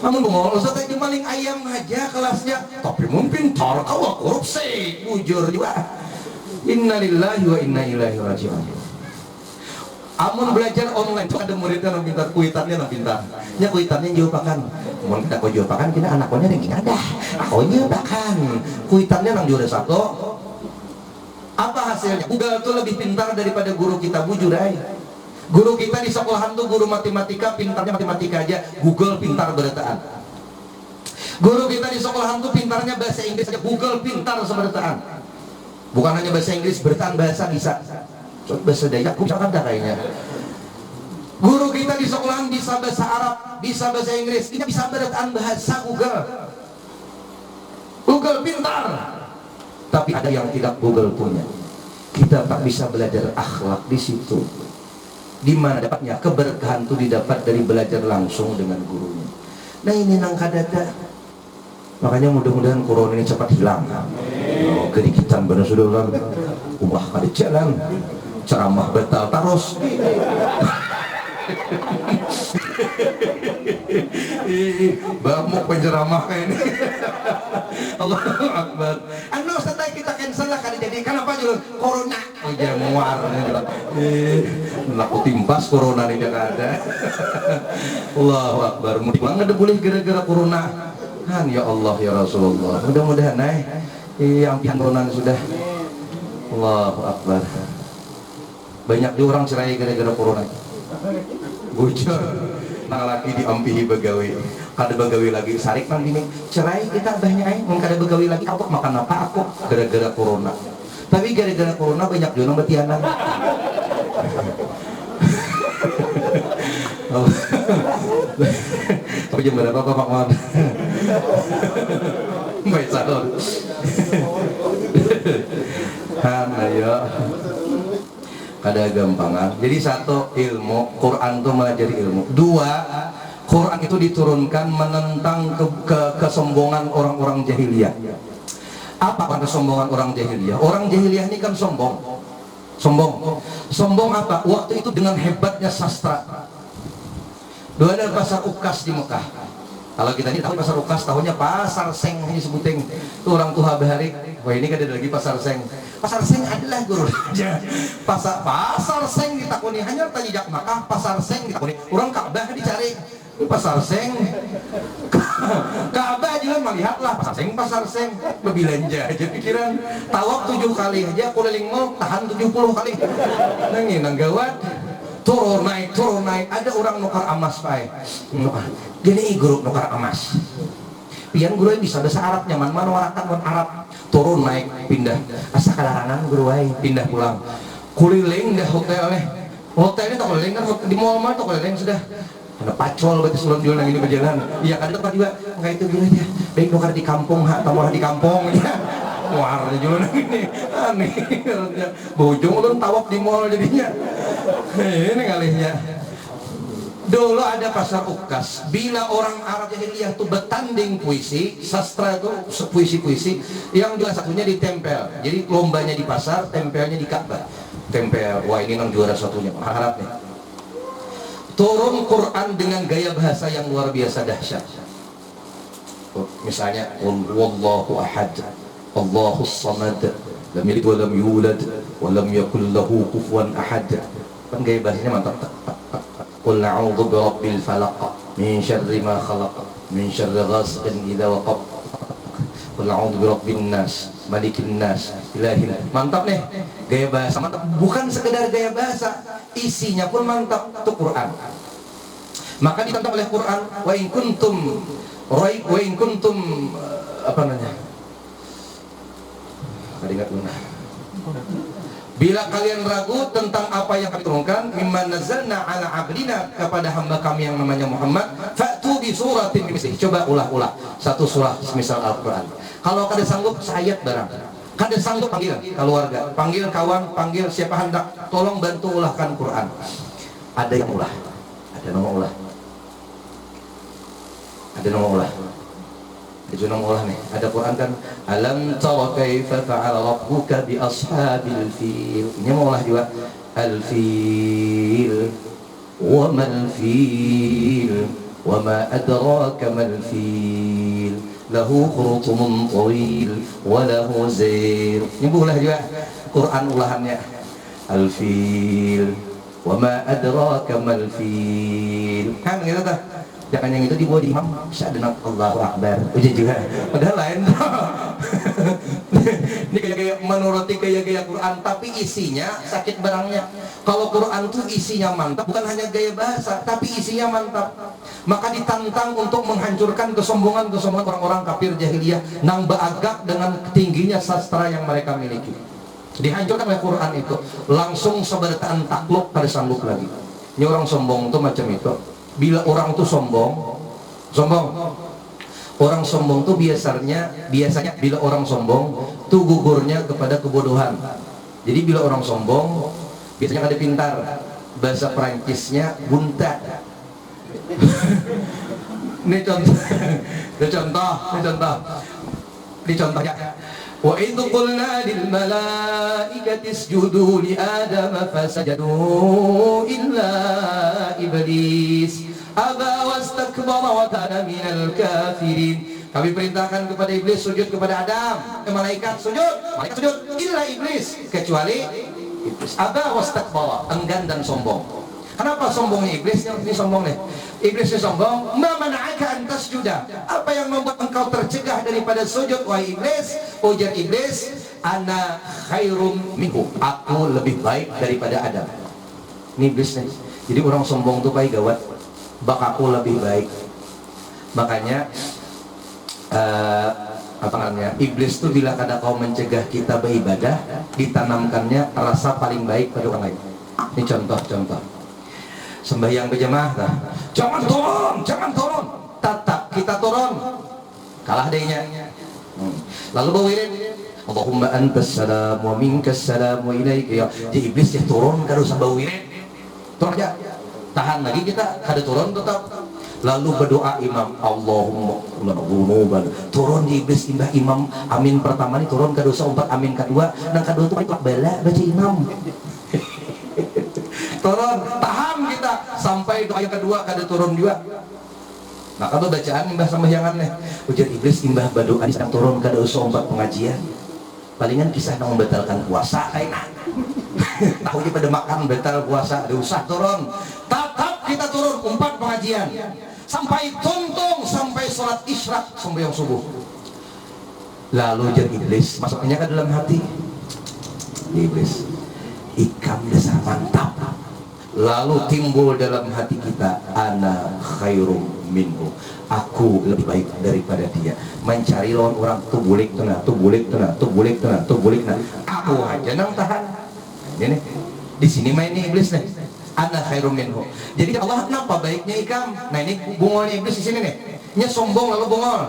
Amun bungol Ustaz tai jadi maling ayam aja kelasnya. Tapi mun pintar kau korupsi. Bujur juga. Innalillahi wa inna ilaihi raji'un. Amun belajar online tuh ada muridnya yang pintar, kuitannya yang pintar. Nya kuitannya jawabakan. Mun kita kau jawabakan kita anaknya yang ada. Aku jawabakan. Kuitannya yang juara 1. Apa hasilnya? Google tuh lebih pintar daripada guru kita, bujur aja. Guru kita di sekolahan tuh guru matematika, pintarnya matematika aja. Google pintar berataan. Guru kita di sekolahan tuh pintarnya bahasa Inggris aja. Google pintar seberataan. Bukan hanya bahasa Inggris, berataan bahasa bisa. Bahasa Dayak, misalkan dah kayaknya. Guru kita di sekolahan bisa bahasa Arab, bisa bahasa Inggris, kita bisa berataan bahasa Google. Google pintar. Tapi ada yang tidak Google punya. Kita tak bisa belajar akhlak di situ. Di mana dapatnya keberkahan itu didapat dari belajar langsung dengan gurunya. Nah ini nang kadada. Makanya mudah-mudahan corona ini cepat hilang. Oh, kedikitan benar sudah ulang. Ubah kada jalan. Ceramah batal terus. Bamuk penceramah kayak ini. Allahu Akbar. Anu setelah kita cancel lah kali jadi kenapa juga corona? Oh ya muar. Laku timpas corona ini gak ada. Allahu Akbar. Mudik banget boleh gara-gara corona. Han ya Allah ya Rasulullah. Mudah-mudahan yang pihak corona sudah. Allahu Akbar. Banyak orang cerai gara-gara corona. Bujur. Nang laki diampihi begawi. Kada begawi lagi sarik nang gini. Cerai kita banyak kada begawi lagi aku makan apa aku gara-gara corona. Tapi gara-gara corona banyak juga nang betianan. Tapi jam berapa Pak Wan? Baik sadar. Han ayo. Kada gampangan. Jadi satu, ilmu Quran itu melajari ilmu. Dua, Quran itu diturunkan menentang kesombongan orang-orang jahiliyah. Apa kesombongan orang jahiliyah? Orang jahiliyah ini kan sombong. Sombong apa? Waktu itu dengan hebatnya sastra. Dua ada pasar ukas di Mekah. Kalau kita ini tahu pasar ukas, tahunya pasar seng disebutin. Itu orang tua bahari. Wah ini kan ada lagi pasar seng. Pasar seng adalah guru aja. Pasar seng ditakuni hanya tanya jak Mekah. Pasar seng ditakuni. Orang Ka'bah dicari. Pasar seng. Ka'bah juga melihatlah pasar seng berbelanja aja pikiran. Tawaf 7 kali aja keliling mall tahan 70 kali. Nangin nang gawat. Turun naik ada orang nukar emas pae gini guru nukar emas pian guru bisa bahasa Arab nyaman mana warakan Arab turun naik pindah asa kalarangan guru wae pindah pulang kuliling dah hotelnya tak keliling kan di mall tak keliling sudah ada pacol berarti sebelum jualan ini berjalan iya kan tempat juga kayak itu gini aja baik nukar di kampung tambah di kampung ya warna jualan ini aneh bojong ulun tawaf di mall jadinya ini kalinya. Dulu ada pasar ukas. Bila orang Arab jahiliyah itu bertanding puisi, sastra itu puisi-puisi, yang juga satunya ditempel. Jadi lombanya di pasar, tempelnya di Ka'bah. Tempel, wah ini nang juara satunya, harap nih. Turun Quran dengan gaya bahasa yang luar biasa dahsyat. Misalnya, Wallahu ahad, Allahus samad, lam yalid wa lam yulad, wa lam yakul lahu kufuwan ahad. Kan gaya bahasanya mantap. Qul a'udzu birabbil falaq min syarri ma khalaq min syarri ghasiqin idza waqab. Qul a'udzu birabbin nas malikin nas ilahin. Mantap nih gaya bahasa mantap, bukan sekedar gaya bahasa, isinya pun mantap. Itu Quran. Maka ditantang oleh Quran, wa in kuntum apa namanya? Kada ingat mana. Bila kalian ragu tentang apa yang kami turunkan, mimma nazzalna ala abdina, kepada hamba kami yang namanya Muhammad, fa'tu bi suratin mislihi. Coba ulah satu surah semisal Al-Qur'an. Kalau kada sanggup sayat barang. Kada sanggup panggil keluarga, panggil kawan, panggil siapa hendak, tolong bantu ulahkan Quran. Ada yang ulah. Ada nama ulah. Junung ulah nih, ada Quran kan, alam tara kaifa fa'ala rabbuka bi ashabil fil. Ini mau ulah juga, al fil wa mal fil wa ma adraka mal fil lahu khurutun tawil wa lahu zair. Ini ulah juga Quran ulahannya, al fil wa ma adraka mal fil. Kan gitu tuh. Jangan yang itu dibawa di imam, syahadana Allahu Akbar. Uji juga. Padahal lain. Ini kayak menuruti gaya-gaya Quran, tapi isinya sakit barangnya. Kalau Quran tuh isinya mantap, bukan hanya gaya bahasa, tapi isinya mantap. Maka ditantang untuk menghancurkan kesombongan orang-orang kafir jahiliyah nang baagak dengan tingginya sastra yang mereka miliki. Dihancurkan oleh Quran itu, langsung seberataan takluk pada sanggup lagi. Ini orang sombong tuh macam itu. Bila orang tuh sombong, orang sombong tuh biasanya bila orang sombong tuh gugurnya kepada kebodohan. Jadi bila orang sombong biasanya kada pintar, bahasa Perancisnya bunta. Ini contohnya. Wa idh qulna lil malaikati isjudu li adama fasajadu illa iblis aba wastakbara wa kana minal kafirin. Kami perintahkan kepada iblis sujud kepada Adam. Malaikat sujud illa iblis, kecuali iblis aba wastakbara, enggan dan sombong. Kenapa sombongnya iblis? Ini sombong nih. Iblis ini sombong. Ma mana'aka an tasjuda. Apa yang membuat engkau tercegah daripada sujud wahai iblis? Ujar iblis, ana khairum minhu. Aku lebih baik daripada Adam. Ini iblis nih. Jadi orang sombong tuh baik gawat. Bak aku lebih baik. Makanya apa namanya? Iblis tuh bila kada kau mencegah kita beribadah, ditanamkannya rasa paling baik pada orang lain. Ini contoh-contoh. Sembahyang berjamaah, jangan turun, tetap kita turun, kalah dehnya. Lalu bawirin, Allahumma antas salam wa minkas salam wa ilaika ya. Jadi iblis ya turun kada usah bawirin, turun aja, tahan lagi kita kada turun tetap. Lalu berdoa imam, Allahumma turun di iblis timbah imam amin pertama nih turun kada usah umpat amin kedua, nang kedua tuh paling bala baca imam. Turun, tahan kita sampai doa yang kedua kada turun juga. Nah kalau bacaan imbah sembahyangan nih, ujar iblis imbah berdoa di sedang turun kada usah umpat pengajian. Palingan kisah nang membatalkan puasa kayaknya. Tahu dia pada makan batal puasa, ada usah turun. Tetap kita turun umpat pengajian sampai tuntung sampai sholat isyraq sembahyang subuh. Lalu ujar iblis, masuknya ke dalam hati. Iblis, ikam dasar mantap. Lalu timbul dalam hati kita, ana khairum minhu, aku lebih baik daripada dia. Mencari lawan orang tuh bulik tenang, aku aja nang tahan. Ini di sini main nih iblis nih, ana khairum minhu. Jadi Allah kenapa baiknya ikam? Nah ini bungolnya iblis di sini nih, nya sombong lalu bungol.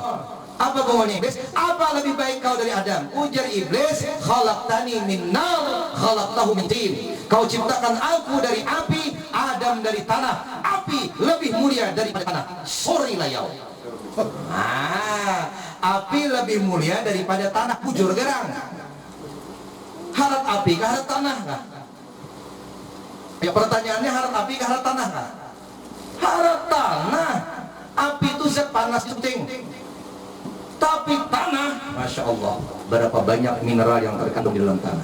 Apa bungolnya iblis? Apa lebih baik kau dari Adam? Ujar iblis, khalaqtani min nar, khalaqtahu min tin. Kau ciptakan aku dari api, Adam dari tanah. Api lebih mulia daripada tanah. Sorry lah yau. Api lebih mulia daripada tanah. Bujur gerang. Harap api ke harap tanah kah? Ya pertanyaannya harap api ke harap tanah kah? Harap tanah. Api itu zat panas penting. Tapi tanah, Masya Allah, berapa banyak mineral yang terkandung di dalam tanah.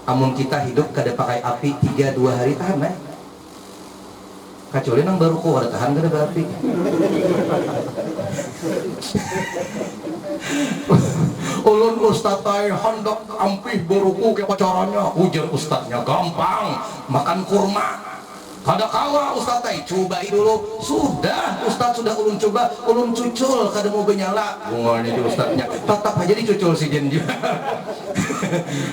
Amun kita hidup kada pakai api 3-2 hari tahan kecuali nang baru keluar tahan kada berapi. Ulun ustadz hendak ampih baruku ke pacarannya, ujar ustadznya gampang makan kurma. Kada kawa ustaz teh cobai dulu. Sudah ustaz sudah ulun coba, ulun cucul kada mau benyala. Bungolnya di ustaznya. Tetap aja dicucul si jen juga.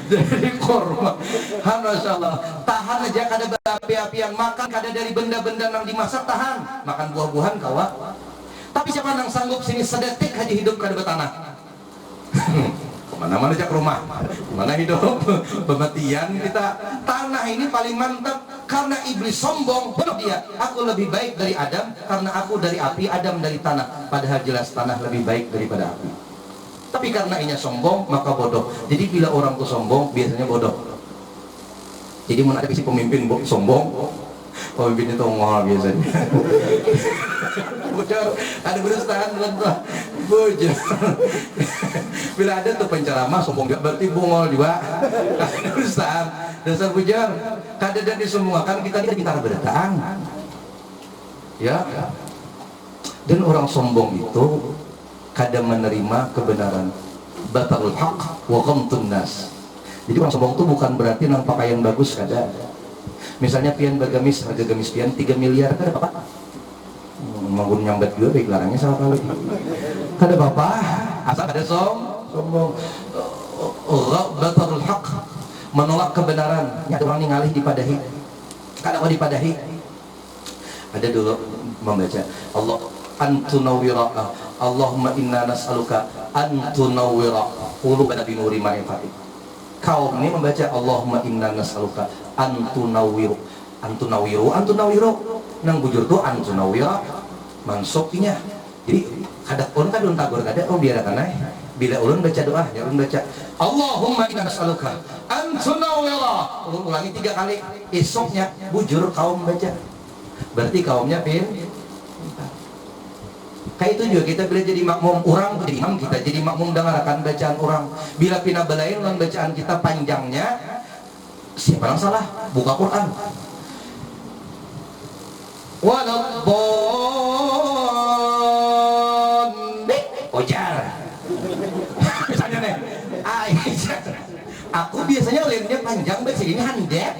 Jadi korma. Masyaallah. Tahan aja kada berapi-apian, makan kada dari benda-benda yang dimasak tahan. Makan buah-buahan kawa. Tapi siapa nang sanggup sini sedetik aja hidup kada betanah. Kemana-mana aja ke rumah. Mana hidup? Pematian kita. Tanah ini paling mantap. Karena iblis sombong, bodoh dia. Aku lebih baik dari Adam karena aku dari api, Adam dari tanah. Padahal jelas tanah lebih baik daripada api. Tapi karena ianya sombong, maka bodoh. Jadi bila orang tuh sombong, biasanya bodoh. Jadi mau ada si pemimpin sombong, pemimpin itu ngol biasanya. Bocor, ada berusaha bocor. Bila ada tuh penceramah sombong gak berarti bungol juga. Ada berusaha, dasar bocor. Kada dan di semua kan kita bicara berdataan. Ya. Dan orang sombong itu kada menerima kebenaran. Batarul haq wa ghamtun nas. Jadi orang sombong itu bukan berarti nang pakaian bagus kada. Misalnya pian bagamis, harga gamis pian 3 miliar kada apa? Manggun nyambat juga baik larangnya salah kali. Kada apa-apa, asal ada sombong. Batarul haq, menolak kebenaran. Ada orang ngalih dipadahi. Kada mau dipadahi. Ada dulu membaca Allah antunawwira Allahumma inna nas'aluka antunawwira qulubana binuri ma'rifatik. Kaum ini membaca Allahumma inna nas'aluka antunawwiru nang bujur tuh antunawwira mansuknya. Jadi kada ulun kadun tagor kada biar kana bila ulun baca doa ya ulun baca Allahumma inna nas'aluka antunawwira ulun ulangi 3 kali esoknya bujur kaum baca. Berarti kaumnya kayak itu juga kita bila jadi makmum orang jadi imam kita jadi makmum dengarkan bacaan orang. Bila pina belain dengan bacaan kita panjangnya, siapa yang salah? Buka Quran. Waladdallin ujar. Misalnya nih, aku biasanya lainnya panjang baca ini handek.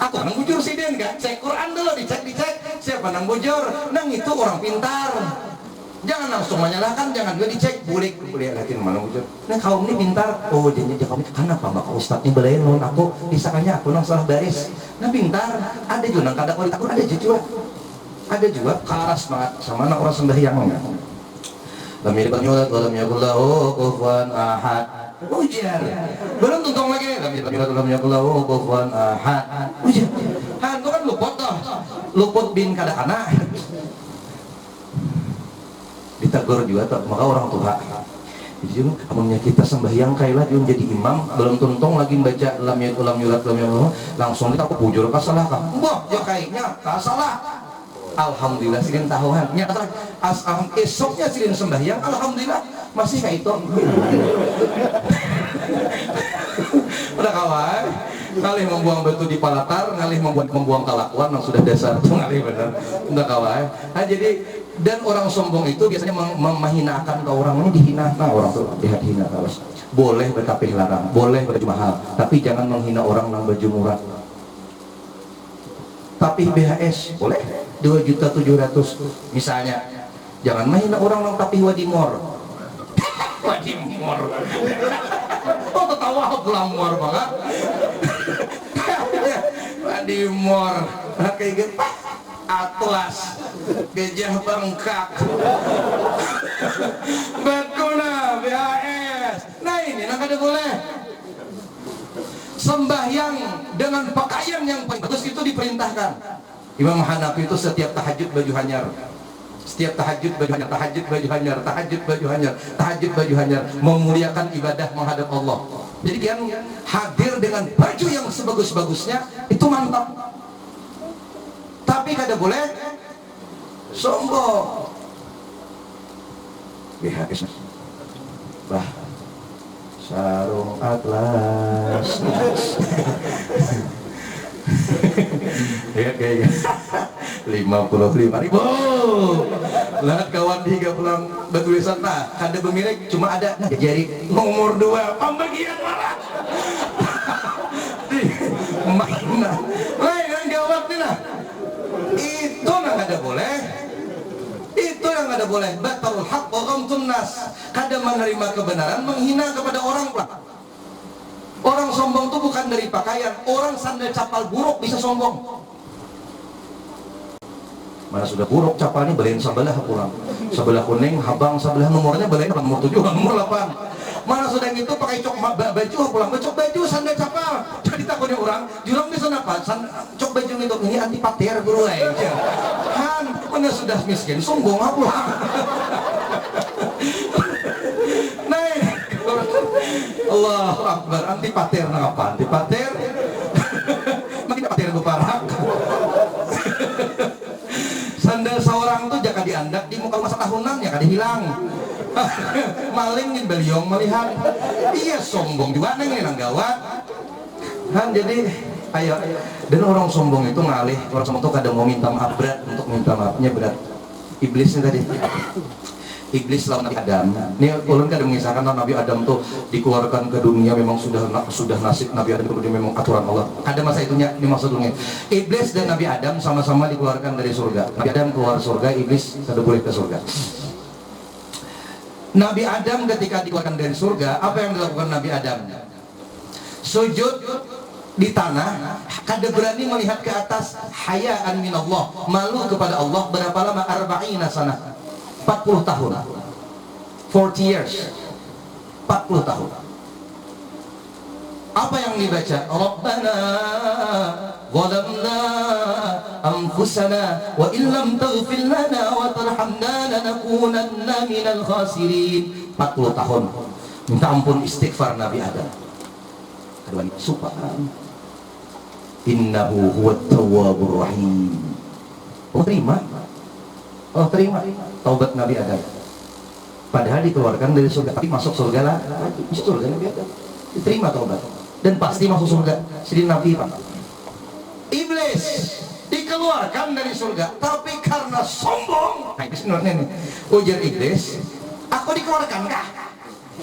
Aku nang bujur siden kan, cek Quran dulu dicek. Siapa nang bujur? Nang itu orang pintar. Jangan langsung menyalahkan, jangan juga dicek. Boleh lihatin mana bujur. Nah kaum ini pintar. Oh jangan kaum ini. Kenapa mbak ustadznya belain non aku? Disangkanya aku nang salah baris. Nah pintar. Ada juga nang kada kualitas aku ada juga. Ada juga keras banget sama anak orang sembahyang. Lam yalid walam yulad walam yakul lahu kufuwan ahad. Ujar. Belum tuntung lagi. Lam yalid walam yakul lahu kufuwan ahad. Ujar. Han itu kan luput toh. Luput bin kada kana. Ditegur juga toh. Maka orang tua. Jadi amunnya kita sembahyang kailah dia jadi imam, belum tuntung lagi baca lam yalid walam yulad walam yakul langsung kita bujur ka salah ka. Wah, ya kayaknya ka salah. Alhamdulillah silin tahuan nyata esoknya silin sembahyang alhamdulillah masih kayak itu. Udah kawan ngalih membuang batu di palatar, ngalih membuang kelakuan yang sudah dasar itu ngalih bener. Udah kawan. Nah jadi dan orang sombong itu biasanya menghinakan ke orang ini dihina. Nah orang tuh dihina terus. Boleh tetapi dilarang, boleh baju mahal, tapi jangan menghina orang yang baju murah. Tapi BHS boleh 2.700.000 misalnya. Jangan menghina orang yang tapi wadimor. Wadimor. Oh ketawa pulang mor banget. Wadimor. Kayak gitu. Atlas. Gajah bengkak. Bakuna BHS. Nah ini nak ada boleh. Sembahyang dengan pakaian yang bagus itu diperintahkan. Imam Hanafi itu setiap tahajud baju hanyar. Setiap tahajud baju hanyar, tahajud baju hanyar, tahajud baju hanyar, tahajud baju hanyar, memuliakan ibadah menghadap Allah. Jadi dia hadir dengan baju yang sebagus-bagusnya, itu mantap. Tapi kada boleh sombong. BHS. Bah. Sarung atlas. Ya kayaknya 55.000. Lihat kawan tiga pulang bertulisan nah ada pemilik cuma ada jari nomor 2 pembagian malah. Mana? Lain kan gawat nih nah. Itu yang ada boleh. Itu yang ada boleh. Batarul haq wa ghamtun nas. Kada menerima kebenaran, menghina kepada orang pula. Orang sombong itu bukan dari pakaian. Orang sandal capal buruk bisa sombong. Mana sudah buruk capalnya beliin sebelah pulang. Sebelah kuning, habang sebelah nomornya beliin nomor 7, nomor 8. Mana sudah gitu pakai cok baju pulang cok baju sandal capal. Jadi takutnya orang jurang di sana apa? Cok baju itu ini anti pater guru aja. Han, mana sudah miskin sombong apa? Nah, Allahu Akbar, anti pater apa? Anti pater. Makin pater gue parah. Sandal seorang tuh jaka diandak di muka masa tahunan ya kada hilang. Maling nih beliong melihat. Iya sombong juga neng nang gawat. Kan jadi ayo dan orang sombong itu ngalih, orang sombong itu kadang mau minta maaf berat, untuk minta maafnya berat. Iblisnya tadi. Iblis lawan Nabi Adam. Ini ulun kadang mengisahkan Nabi Adam tuh dikeluarkan ke dunia memang sudah nasib Nabi Adam kemudian memang aturan Allah. Ada masa itunya ini maksudnya. Iblis dan Nabi Adam sama-sama dikeluarkan dari surga. Nabi Adam keluar surga, iblis tidak boleh ke surga. Nabi Adam ketika dikeluarkan dari surga, apa yang dilakukan Nabi Adam? Sujud di tanah, kada berani melihat ke atas, hayaan minallah, malu kepada Allah. Berapa lama? 40 sanah. 40 tahun 40 years 40 tahun. Apa yang dibaca? Rabbana zalamna anfusana wa illam taghfir lana wa tarhamna lanakunanna minal khasirin. 40 tahun minta ampun, istighfar Nabi Adam. Kedua subhan innahu huwat tawwabur rahim. Oh terima taubat Nabi Adam. Padahal dikeluarkan dari surga, tapi masuk surga lah. Masuk surga Nabi Adam. Diterima taubat dan pasti masuk surga. Jadi Nabi Pak. Iblis dikeluarkan dari surga, tapi karena sombong. Nah, iblis nih. Ujar iblis, aku dikeluarkan kah?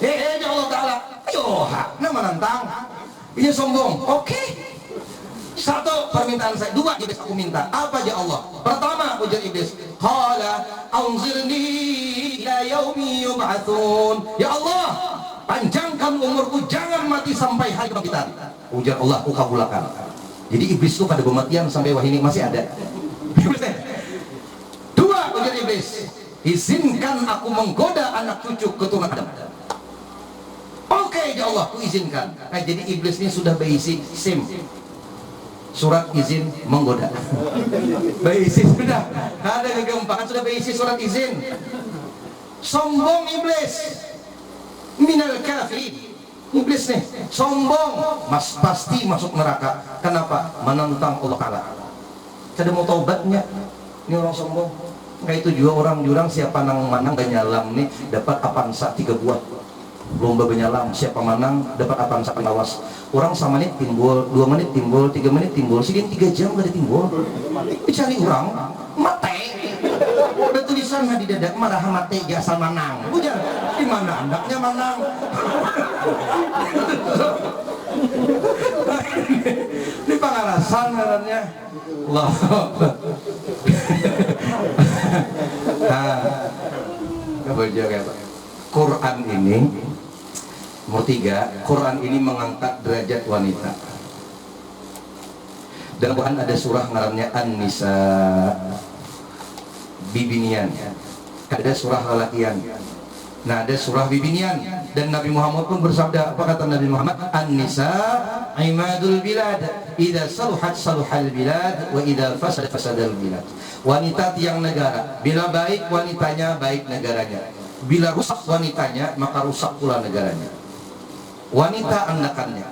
Ya Allah Taala. Ayo, nama nantang. Ini sombong. Oke. Satu permintaan saya, dua iblis aku minta. Apa aja Allah? Pertama ujar iblis, qala anzirni ila yaumi yub'atsun. Ya Allah, panjangkan umurku, jangan mati sampai hari kebangkitan. Ujar Allah, aku kabulkan. Jadi iblis itu pada kematian sampai wah ini masih ada. Dua ujar iblis, izinkan aku menggoda anak cucu keturunan Adam. Oke, ya Allah, aku izinkan. Nah, jadi iblis ini sudah berisi SIM, surat izin menggoda. Berisi sudah, ada kegempakan sudah berisi surat izin. Sombong iblis, minal kafirin. Iblis nih sombong, pasti masuk neraka. Kenapa? Menentang Allah Taala. Kada mau taubatnya. Ini orang sombong. Kayak itu juga orang jurang, siapa nang manang banyalam nih dapat Avanza 3 buah. Lomba banyalam, siapa manang dapat Avanza pengawas. Orang sama menit timbul, 2 menit timbul, 3 menit timbul, sidin 3 jam gak ada timbul. Dicari orang, mate. Ada tulisan di dada, marah mate asal manang. Ujar, di mana andaknya manang? Ini pengarasan katanya. Allah. Quran ini nomor 3, Quran ini mengangkat derajat wanita. Dalam Quran ada surah ngarannya An-Nisa, bibinian. Ada surah lalakian. Nah, ada surah bibinian. Dan Nabi Muhammad pun bersabda, apa kata Nabi Muhammad? An-Nisa imadul bilad, idza saluhat saluhal bilad wa idza fasadat fasadal bilad. Wanita tiang negara, bila baik wanitanya, baik negaranya. Bila rusak wanitanya, maka rusak pula negaranya. Wanita anakannya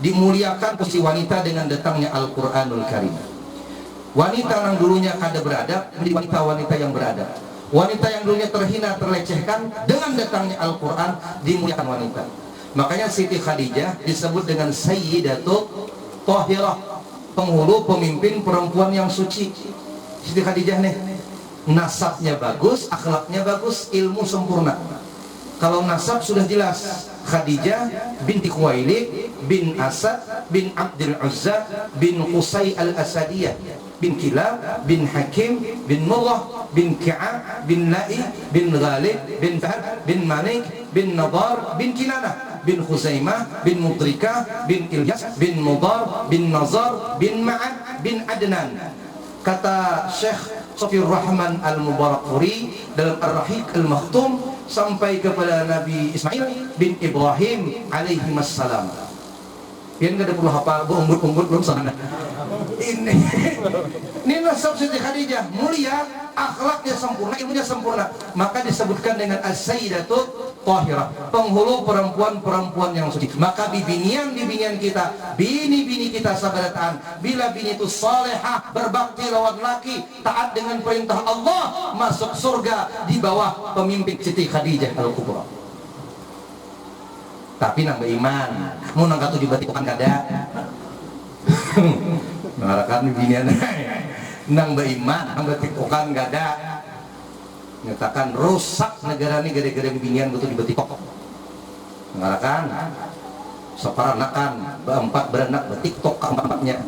dimuliakan, posisi wanita dengan datangnya Al-Quranul Karim. Wanita yang dulunya kada beradab menjadi wanita-wanita yang beradab. Wanita yang dulunya terhina, terlecehkan, dengan datangnya Al-Quran dimuliakan wanita. Makanya Siti Khadijah disebut dengan Sayyidatul Thahirah, penghulu, pemimpin perempuan yang suci. Siti Khadijah nih, nasabnya bagus, akhlaknya bagus, ilmu sempurna. Kalau nasab sudah jelas, Khadijah binti Khuwailid bin Asad bin Abdul Uzza bin Qusay al-Asadiyah bin Kilab bin Hakim bin Murrah bin Ki'a bin Na'i bin Ghalib bin Fahad bin Malik bin Nadar bin Kinanah bin Khuzaimah bin Mudrikah bin Ilyas bin Mudar bin Nazar bin Ma'ad bin Adnan. Kata Syekh Safiur Rahman Al-Mubarakfuri dalam Ar-Rahiq Al-Makhtum, sampai kepada Nabi Ismail bin Ibrahim alaihi wassalam. Yang nggak ada perlu hafal, umbut belum sana. Ini nasab Siti Khadijah, mulia, akhlaknya sempurna, ilmunya sempurna. Maka disebutkan dengan as-sayyidatu thahirah, penghulu perempuan-perempuan yang suci. Maka bibinian kita, bini-bini kita sabarataan, bila bini itu salehah, berbakti lawan laki, taat dengan perintah Allah, masuk surga di bawah pemimpin Siti Khadijah al-Kubra. Tapi nambah iman, mau nangkat 7 batik kan kada. Ngarakan binian nambah iman, nambah tikokan kada. Nyatakan rusak negara ini gara-gara binian betul dibetikok. Ngarakan separanakan beempat beranak betiktok keempatnya.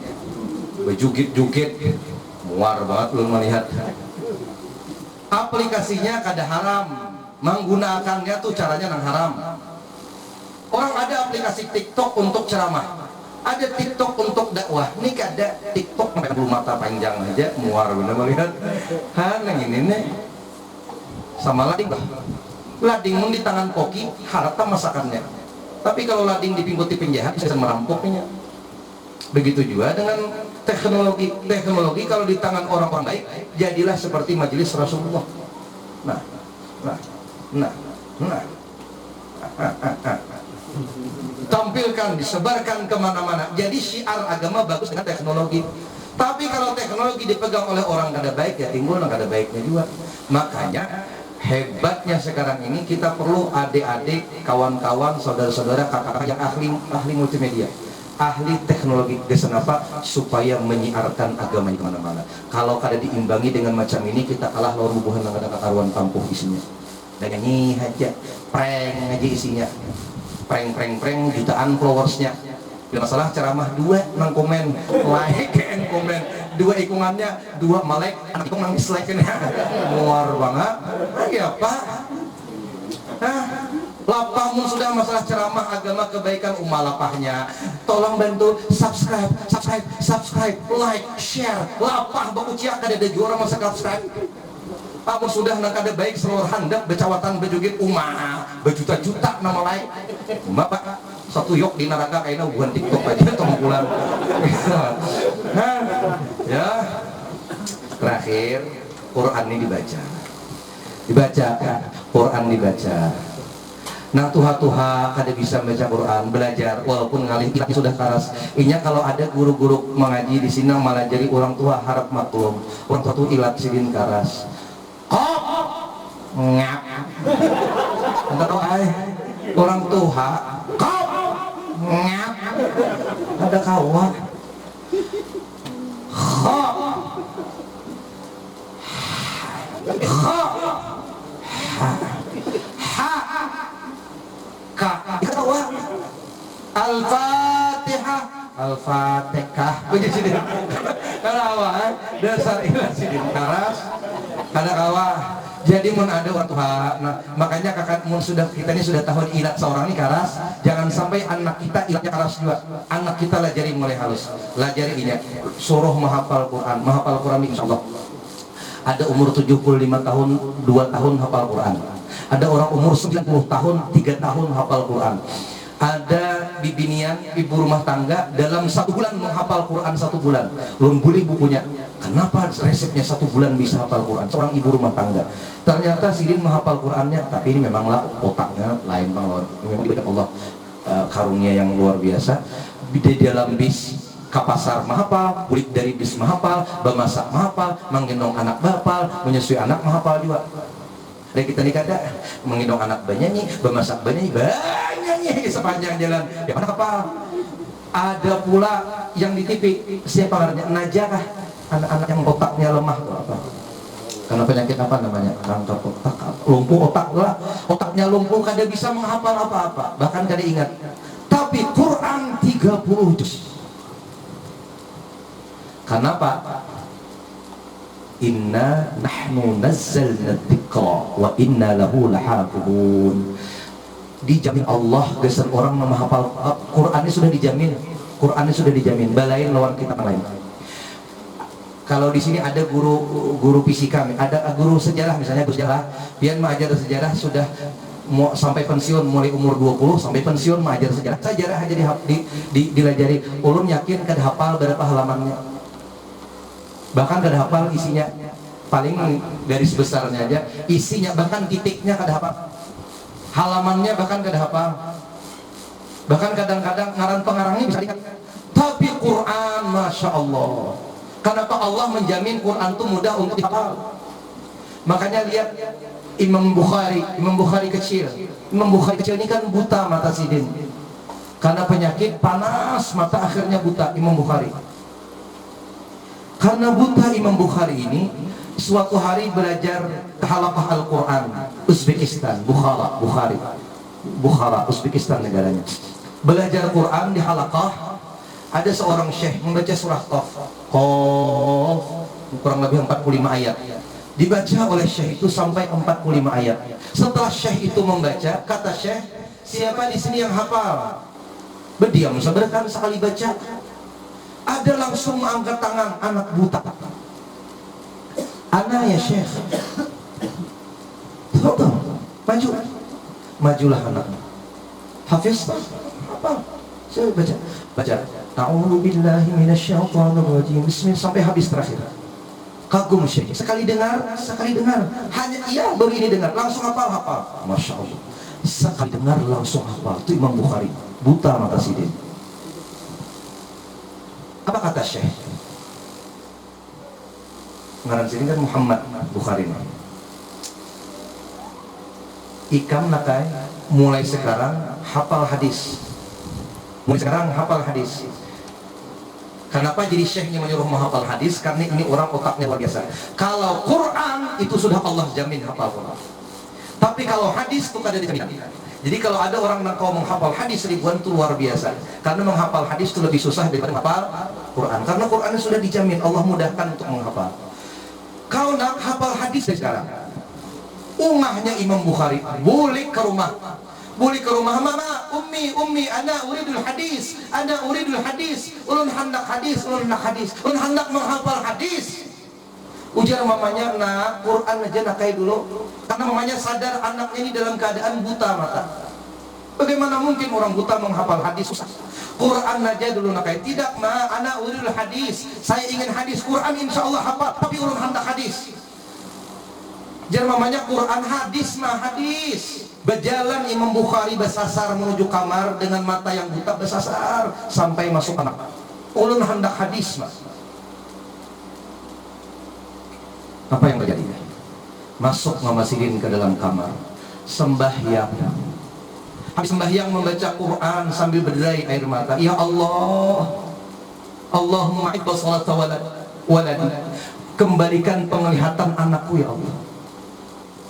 Bejugit-jugit muar banget belum melihat. Aplikasinya kada haram, menggunakannya tuh caranya nang haram. Orang ada aplikasi TikTok untuk ceramah, ada TikTok untuk dakwah. Ini ada TikTok sampai bulu mata panjang aja, muar bener melihat. Yang ini nih sama lading lah. Lading mun di tangan koki, harta masakannya. Tapi kalau lading dipingguti penjahat bisa merampoknya. Begitu juga dengan teknologi. Teknologi kalau di tangan orang-orang baik, jadilah seperti majelis Rasulullah. Nah. Tampilkan, disebarkan kemana-mana. Jadi syiar agama bagus dengan teknologi. Tapi kalau teknologi dipegang oleh orang kada baik, ya timbul kada baiknya juga. Makanya hebatnya sekarang ini kita perlu adik-adik, kawan-kawan, saudara-saudara, kakak-kakak yang ahli multimedia, ahli teknologi. Kenapa? Supaya menyiarkan agama di mana-mana. Kalau kada diimbangi dengan macam ini, kita kalah lawan hubungan dengan kakaruan tampuh isinya. Dan nyanyi aja, prank aja isinya. Prank jutaan followersnya. Bila masalah ceramah 2 nang komen, like and komen, 2 ikungannya 2 malek, anak ikung nang dislike nya. Muar banget. Ya Pak. Lapahmu sudah masalah ceramah agama kebaikan lapahnya. Tolong bantu subscribe, like, share. Lapah baku ciak ada juara masa subscribe. Kamu sudah nak ada baik seluruh handap becawatan bejugit berjuta-juta nama like. Bapak satu yok di neraka kayaknya hubungan TikTok aja tongkulan. Ya. Terakhir Quran ini dibaca. Quran dibaca. Nah tuha kada bisa baca Quran, belajar walaupun ngalih ilmu sudah karas. Inya kalau ada guru-guru mengaji di sini malah jadi orang tua harap maklum. Orang tua tu ilat sidin karas. Ngap. Entah tahu orang tua ngap. Ada kawan. Al-Fatihah. Begitu dia. Kalawa dasar ilah sidin karas. Kada kawa. Jadi mun ada orang tua, nah, makanya kakak mun sudah kita ini sudah tahu ilat seorang ini karas, jangan sampai anak kita ilatnya karas juga. Anak kita lajari mulai halus, lajari ini. Suruh menghafal Quran insyaallah. Ada umur 75 tahun, 2 tahun hafal Quran. Ada orang umur 90 tahun, 3 tahun hafal Quran. Ada bibinian, ibu rumah tangga dalam 1 bulan menghafal Quran 1 bulan. Belum boleh bukunya. Kenapa resepnya 1 bulan bisa hafal Quran? Seorang ibu rumah tangga. Ternyata sidin menghafal Qurannya, tapi ini memanglah otaknya lain banget. Memang diberikan Allah karunia yang luar biasa. Di dalam bis ke pasar mahapal, kulit dari bis mahapal, bemasak mahapal, menggendong anak bahapal, menyusui anak mahapal juga. Dan kita nikah ada menggendong anak banyanyi, bemasak banyanyi sepanjang jalan. Ya mana kapal? Ada pula yang di TV siapa namanya? Najah, anak-anak yang otaknya lemah tuh apa? Karena penyakit apa namanya? Kanker otak, lumpuh otak lah. Otaknya lumpuh, kada bisa menghafal apa-apa, bahkan kada ingat. Tapi Quran 30 juz. Kenapa? Inna nahnu nazzalna dzikra wa inna lahu lahafidun. Dijamin Allah geser orang menghafal Quran ini sudah dijamin. Quran ini sudah dijamin. Balain lawan kita lain. Kalau di sini ada guru fisika, ada guru sejarah misalnya, guru sejarah, dia mengajar sejarah sudah mau sampai pensiun, mulai umur 20 sampai pensiun mengajar sejarah aja dilajari. Ulun yakin kada hafal berapa halamannya, bahkan kada hafal isinya, paling garis besarnya aja, isinya bahkan titiknya kada hafal, halamannya bahkan kada hafal, bahkan kadang-kadang ngaran pengarangnya bisa dikat. Tapi Quran, Masya Allah, kenapa Allah menjamin Quran itu mudah untuk dihafal? Makanya lihat Imam Bukhari kecil ini kan buta mata sidin karena penyakit panas mata, akhirnya buta Imam Bukhari. Karena buta Imam Bukhari ini suatu hari belajar halaqah Al-Quran Uzbekistan, Bukhara Uzbekistan negaranya. Belajar Quran di halaqah, ada seorang syekh membaca surah Qaf, kurang lebih 45 ayat. Dibaca oleh syekh itu sampai 45 ayat. Setelah syekh itu membaca, kata syekh, siapa di sini yang hafal? Berdiam sebentar sekali baca, ada langsung angkat tangan anak buta. Anak ya syekh. Tuh, majulah anak. Hafiz apa? Saya baca. A'udzu billahi minasyaitonir rajim. Bismillah sampai habis terakhir. Kagum syekh, sekali dengar, hanya ia baru ini dengar, langsung hafal. Masya Allah, sekali dengar langsung hafal. Itu Imam Bukhari, buta mata sidin. Apa kata syekh? Ngaran sini kan Muhammad Bukhari. Ikam nakai, mulai sekarang hafal hadis. Kenapa jadi syekhnya menyuruh menghafal hadis? Karena ini orang otaknya luar biasa. Kalau Quran itu sudah Allah jamin hafal Quran. Tapi kalau hadis itu kada dijamin. Jadi kalau ada orang nak kau menghafal hadis ribuan itu luar biasa. Karena menghafal hadis itu lebih susah daripada menghafal Quran. Karena Quran sudah dijamin Allah mudahkan untuk menghafal. Kau nak hafal hadis sekarang, umahnya Imam Bukhari, boleh ke rumah, mama, ummi, ana uridul hadis, ulun hendak menghafal hadis. Ujar mamanya, nak Quran aja nakai dulu, karena mamanya sadar anaknya ini dalam keadaan buta mata. Bagaimana mungkin orang buta menghafal hadis? Susah. Quran aja dulu nakai. Tidak ma, ana uridul hadis, saya ingin hadis. Quran insya Allah hafal, tapi ulun hendak hadis. Jar mamanya, Quran hadis mah hadis. Berjalan Imam Bukhari bersasar menuju kamar dengan mata yang buta, bersasar sampai masuk anak. Ulun hendak hadis mas. Apa yang terjadi? Masuk Mama Sidin ke dalam kamar, sembahyang. Habis sembahyang membaca Quran sambil berderai air mata. Ya Allah, Allahumma ibba salata waladi. Kembalikan penglihatan anakku ya Allah.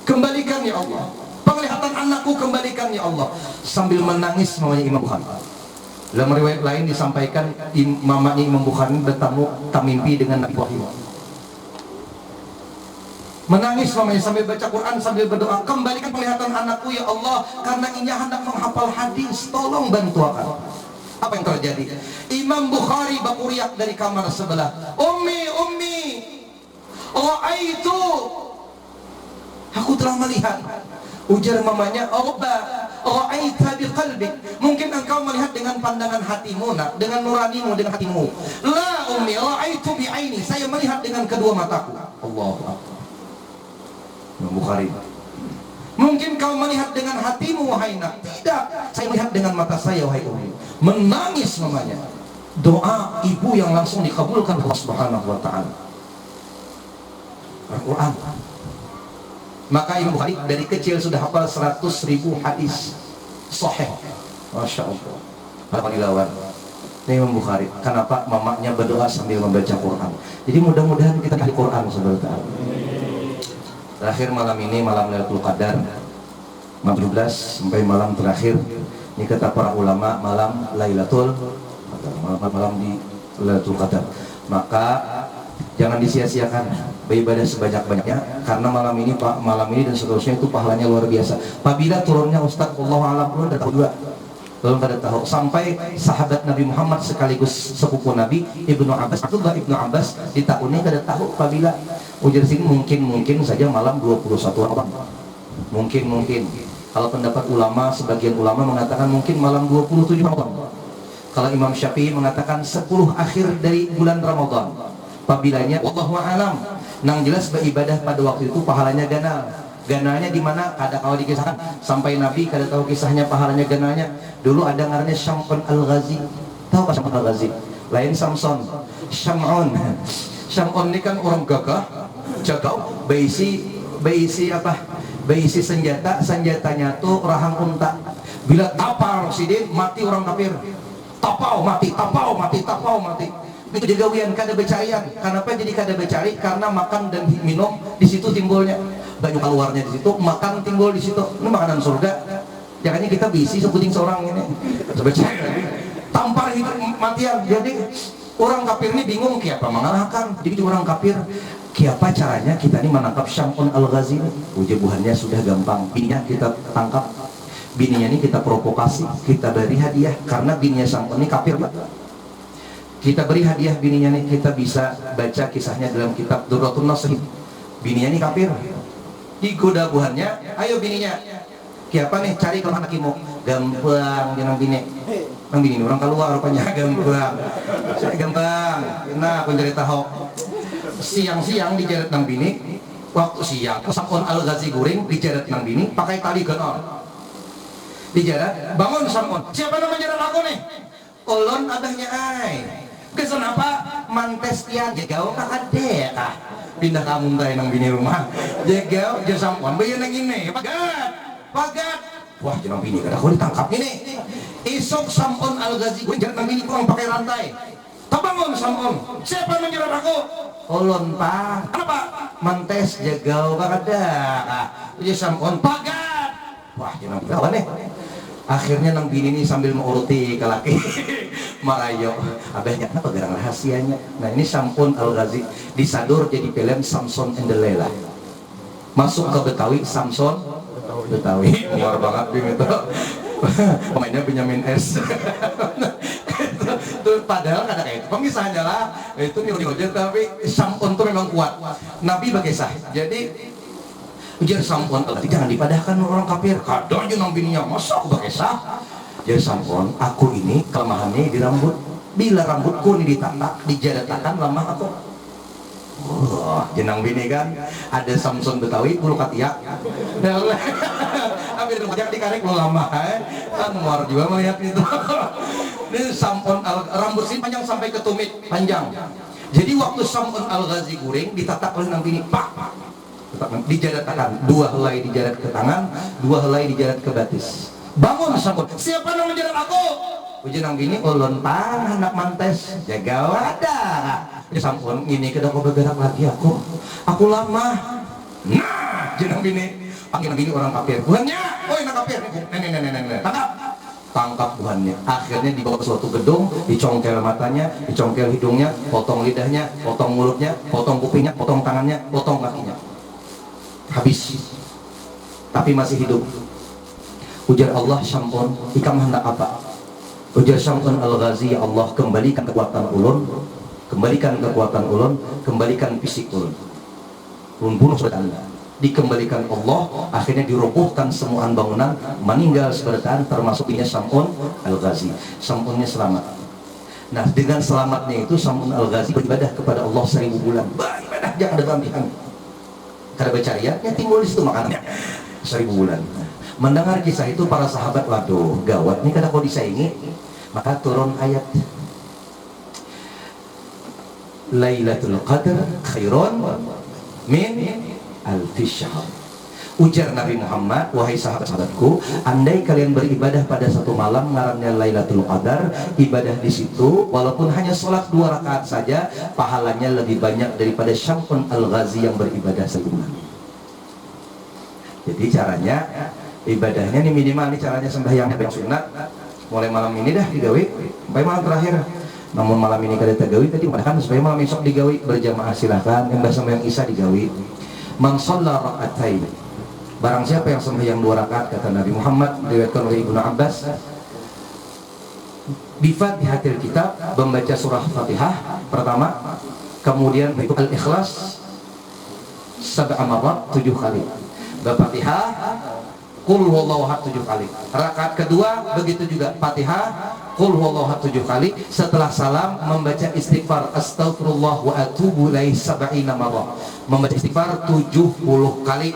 Kembalikan ya Allah. Penglihatan anakku kembalikan ya Allah. Sambil menangis mamanya Imam Bukhari. Dalam riwayat lain disampaikan mamanya Imam Bukhari bertemu tamimpi dengan Nabi Wahyu. Menangis mamanya sambil baca Quran sambil berdoa, kembalikan penglihatan anakku ya Allah, karena ia hendak menghafal hadis, tolong bantu aku. Apa yang terjadi? Imam Bukhari bakuriak dari kamar sebelah, ummi, ra'aitu, aku telah melihat. Ujar mamanya, ra'aita biqalbik, mungkin engkau melihat dengan pandangan hatimu, nak, dengan nuranimu, dengan hatimu. La ummi, ra'aitu bi'aini, saya melihat dengan kedua mataku. Allahu Akbar. Imam Bukhari, mungkin kau melihat dengan hatimu wahai nak. Tidak, saya melihat dengan mata saya wahai ummi. Menangis mamanya. Doa ibu yang langsung dikabulkan Allah Subhanahu wa taala. Al-Quran. Maka Imam Bukhari dari kecil sudah hafal 100.000 hadis sahih. Masya Allah. Apa dilawan? Ini Imam Bukhari. Kenapa mamanya berdoa sambil membaca Quran? Jadi mudah-mudahan kita ahli Quran sebentar. Terakhir malam ini, malam Lailatul Qadar, malam 17 sampai malam terakhir. Ini kata para ulama, malam Lailatul Qadar, malam di Lailatul Qadar. Maka jangan disia-siakan beribadah sebanyak-banyaknya, karena malam ini dan seterusnya itu pahalanya luar biasa. Apabila turunnya Ustaz Allah alam turun dan tahun 2, belum pada tahu. Sampai sahabat Nabi Muhammad sekaligus sepupu Nabi Ibnu Abbas, Abdullah Ibnu Abbas di tahun ini kada tahu apabila ujar sini mungkin saja malam 21 Ramadan. Mungkin. Kalau pendapat ulama, sebagian ulama mengatakan mungkin malam 27 Ramadan. Kalau Imam Syafi'i mengatakan 10 akhir dari bulan Ramadan. Pabilanya wallahu a'lam. Nang jelas beribadah pada waktu itu pahalanya ganal. Ganalnya di mana? Kada kalau dikisahkan sampai Nabi kada tahu kisahnya pahalanya ganalnya. Dulu ada ngarannya Syam'un Al-Ghazi. Tahu kan Syam'un Al-Ghazi? Lain Samson. Syam'un. Syam'un ini kan orang gagah, jagau, beisi apa? Beisi senjatanya tuh rahang unta. Bila tapal sidin mati orang kafir. Tapau mati. Itu jagawian kada becarian. Kenapa jadi kada becari? Karena makan dan minum di situ timbulnya. Banyak keluarnya di situ, makan timbul di situ. Ini makanan surga. Jangannya kita bisi sebuting seorang ini. Becari. Tampar hidup matian. Jadi orang kafir ini bingung kiapa mengalahkan. Jadi orang kafir kiapa caranya kita ini menangkap Syam'un Al-Ghazi. Ujebuhannya sudah gampang. Bininya kita tangkap. Bininya ini kita provokasi, kita beri hadiah karena bininya Syam'un ini kafir. Kita beri hadiah bininya nih, kita bisa baca kisahnya dalam kitab Durratun Nasih. Bininya nih kafir. Digoda buhannya, ayo bininya. Kiapa nih cari ke anak imu. Gampang jangan bini. Nang bini orang keluar rupanya gampang. Nah, aku cari tahu. Siang-siang dijaret nang bini. Waktu siang Syam'un Al-Ghazi guring dijaret nang bini pakai tali genor. Dijaret, bangun Syam'un. Siapa namanya jaret aku nih? Ulun abahnya ai. Kesan apa? Mantes tiang jegau kakade ah. Pindah kamu tay nang bini rumah. Jegau je Syam'un bayan nang ini. Pagat. Wah, jenang bini kada aku ditangkap ini. Isok Syam'un Al-Ghazi gue jaret nang bini kurang pakai rantai. Tabangun Syam'un. Siapa menjerat aku? Ulun pak. Apa? Mantes jegau kakade ah. Je Syam'un pagat. Wah, jenang bini apa nih? Akhirnya nang bini ini sambil menguruti ke laki marayo abahnya apa gerang rahasianya. Nah ini Syam'un Al-Ghazi disadur jadi film Samson and Delilah. Masuk ke Betawi, Samson Betawi luar banget bing itu. Pemainnya Benyamin S. Itu padahal kada kayak itu pemisahannya lah itu nih tapi Syam'un itu memang kuat. Nabi berkisah jadi ujar Syam'un jangan dipadahkan orang kafir. Kada aja nang bininya masa aku berkisah. Jadi Syam'un, aku ini kelemahannya di rambut. Bila rambutku ini ditatak, dijadatakan lemah aku. Wah, jenang bini kan ada Samson Betawi bulu katiak. Ambil rambutnya dikarik lu lama, kan muar juga melihat itu. Ini Syam'un rambut sini panjang sampai ke tumit, panjang. Jadi waktu Syam'un Al-Ghazi guring ditatak oleh nang bini, pak. Dijadatakan, dua helai dijadat ke tangan, dua helai dijadat ke batis. Bangun Syam'un, siapa yang menjadat aku? Ujian nang bini, ulun pan anak mantes, jaga ada. Syam'un ini kada kau bergerak lagi aku lama. Nah, jenang bini, panggil bini orang kafir. Buhannya, woi nak kafir, nenek, tangkap buhannya. Akhirnya dibawa ke suatu gedung, dicongkel matanya, dicongkel hidungnya, potong lidahnya, potong mulutnya, potong kupingnya, potong tangannya, potong kakinya. Habis, tapi masih hidup. Ujar Allah Syam'un, ikam hendak apa? Ujar Syam'un Al-Ghazi, ya Allah kembalikan kekuatan ulun, kembalikan kekuatan ulun, kembalikan fisik ulun. Ulun bunuh saudara anda. Dikembalikan Allah, akhirnya dirobohkan semua bangunan, meninggal sebertaan termasuk ini Syam'un Al-Ghazi. Syam'unnya selamat. Nah dengan selamatnya itu Syam'un Al-Ghazi beribadah kepada Allah 1000 bulan. Beribadah jangan ada tampihan. Karena bercariannya timbul di situ makanannya 1000 bulan. Mendengar kisah itu para sahabat, waduh gawat nih kada kau disaingi. Maka turun ayat Lailatul Qadar khairun min alfi syahr. Ujar Nabi Muhammad, wahai sahabat-sahabatku, andai kalian beribadah pada satu malam ngarannya Lailatul Qadar, ibadah di situ walaupun hanya sholat 2 rakaat saja, pahalanya lebih banyak daripada Syam'un Al-Ghazi yang beribadah sebulan. Jadi caranya ibadahnya nih minimal nih caranya sembahyang sunat mulai malam ini dah digawi sampai malam terakhir. Namun malam ini kada tegawi tadi kan supaya malam esok digawi berjamaah silahkan, yang sembahyang isya digawi. Man shalla raka'atain, barang siapa yang sembahyang 2 rakaat kata Nabi Muhammad, diriwayatkan oleh Ibnu Abbas, Bifatihatil kitab, membaca surah Fatihah pertama, kemudian berikut Al-Ikhlas 7 marrat 7 kali. Fatihah, Qul huwallahu ahad 7 kali. Rakaat kedua begitu juga, Fatihah, Qul huwallahu ahad 7 kali. Setelah salam membaca istighfar astaghfirullah wa atubu ilaih 70 marrat. Membaca istighfar 70 kali.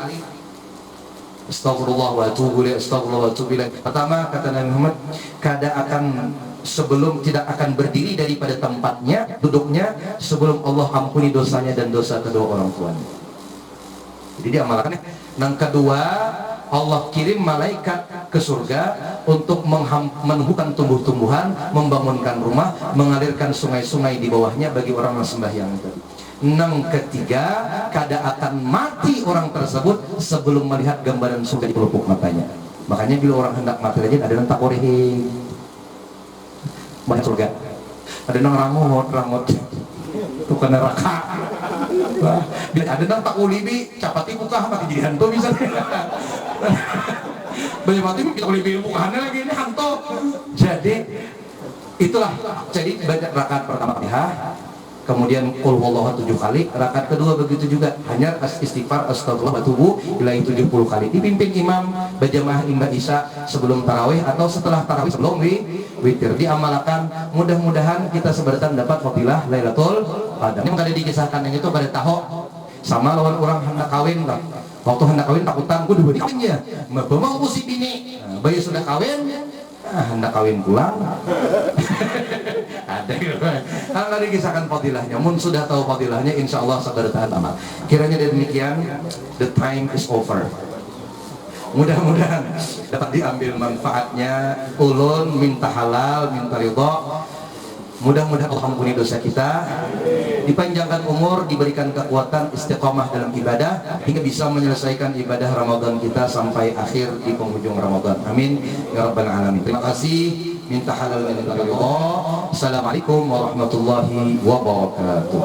Astagfirullah wa atubu ilaih, astagfirullah wa atubu ilaih. Pertama kata Nabi Muhammad, sebelum tidak akan berdiri daripada tempatnya, duduknya, sebelum Allah ampuni dosanya dan dosa kedua orang tuanya. Jadi diamalkan. Yang kedua, Allah kirim malaikat ke surga untuk menumbuhkan tumbuh-tumbuhan, membangunkan rumah, mengalirkan sungai-sungai di bawahnya bagi orang yang sembahyang tadi. Yang ketiga, kada akan mati orang tersebut sebelum melihat gambaran surga di pelupuk matanya. Makanya bila orang hendak mati aja ada yang tak korehi banyak surga, ada yang rangot itu ke neraka. Bila ada yang tak ulibi capati buka mati jadi hantu bisa. Banyak mati kita ulibi bukaannya lagi ini hantu. Jadi itulah, jadi baca rakaat pertama Fatihah, kemudian Qul huwallahu 7 kali, rakaat kedua begitu juga, hanya istighfar astagfirullah wa atubu ilaih 70 kali. Dipimpin imam berjamaah imba isya sebelum tarawih atau setelah tarawih sebelum witir. Diamalkan, mudah-mudahan kita seberatan dapat fadilah Lailatul Qadar. Ini kada dikisahkan yang itu kada tahu sama lawan orang hendak kawin lah. Waktu hendak kawin takutan ku diberi kawinnya. Mau musik ini. Bayi sudah kawin, hendak kawin pulang. Ada gitu. Kalau dikisahkan fadilahnya, mun sudah tahu fadilahnya, insya Allah sabar taat amal. Kiranya demikian, the time is over. Mudah-mudahan dapat diambil manfaatnya. Ulun minta halal, minta ridho. Mudah-mudahan Allah ampuni dosa kita, dipanjangkan umur, diberikan kekuatan istiqomah dalam ibadah hingga bisa menyelesaikan ibadah Ramadan kita sampai akhir di penghujung Ramadan. Amin ya rabbal alamin. Terima kasih. Minta halal minta ridho. Assalamualaikum warahmatullahi wabarakatuh.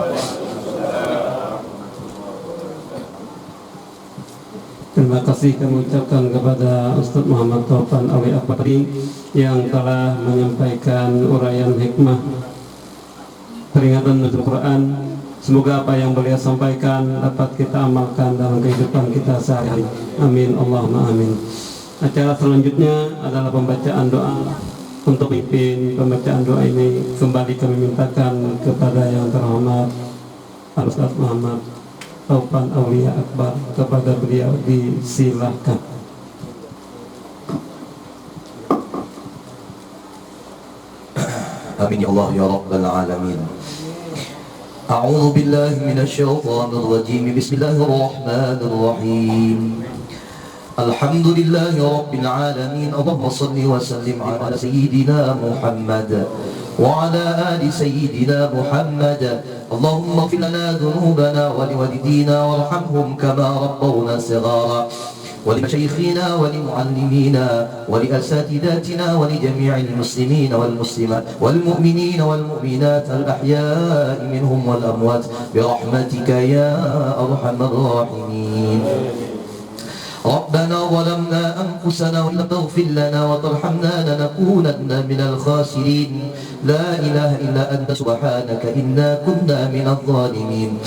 Terima kasih kami ucapkan kepada Ustaz Muhammad Taufan Awi Akbari yang telah menyampaikan uraian hikmah peringatan Nuzul Quran. Semoga apa yang beliau sampaikan dapat kita amalkan dalam kehidupan kita sehari-hari. Amin Allahumma amin. Acara selanjutnya adalah pembacaan doa. Untuk pimpin pembacaan doa ini kembali kami mintakan kepada yang terhormat Ustaz Muhammad Taufan Aulia Akbar, kepada beliau disilahkan. Amin ya Allah ya Rabbal Alamin. A'udzu billahi minasy syaithanir rajim. Bismillahirrahmanirrahim. Alhamdulillahi Rabbil Alamin. Allahumma salli wa sallim ala Sayyidina Muhammad wa ala ali Sayyidina Muhammad. Allahumma ighfir lana dhunubana wa liwalidina warhamhum kama rabbawna shighara. ولمشايخنا ولمعلمينا ولأساتذتنا ولجميع المسلمين والمسلمات والمؤمنين والمؤمنات الأحياء منهم والأموات برحمتك يا أرحم الراحمين. ربنا ظلمنا أنفسنا وإن لم تغفر لنا وترحمنا لنكونن من الخاسرين. لا إله إلا أنت سبحانك إنا كنا من الظالمين.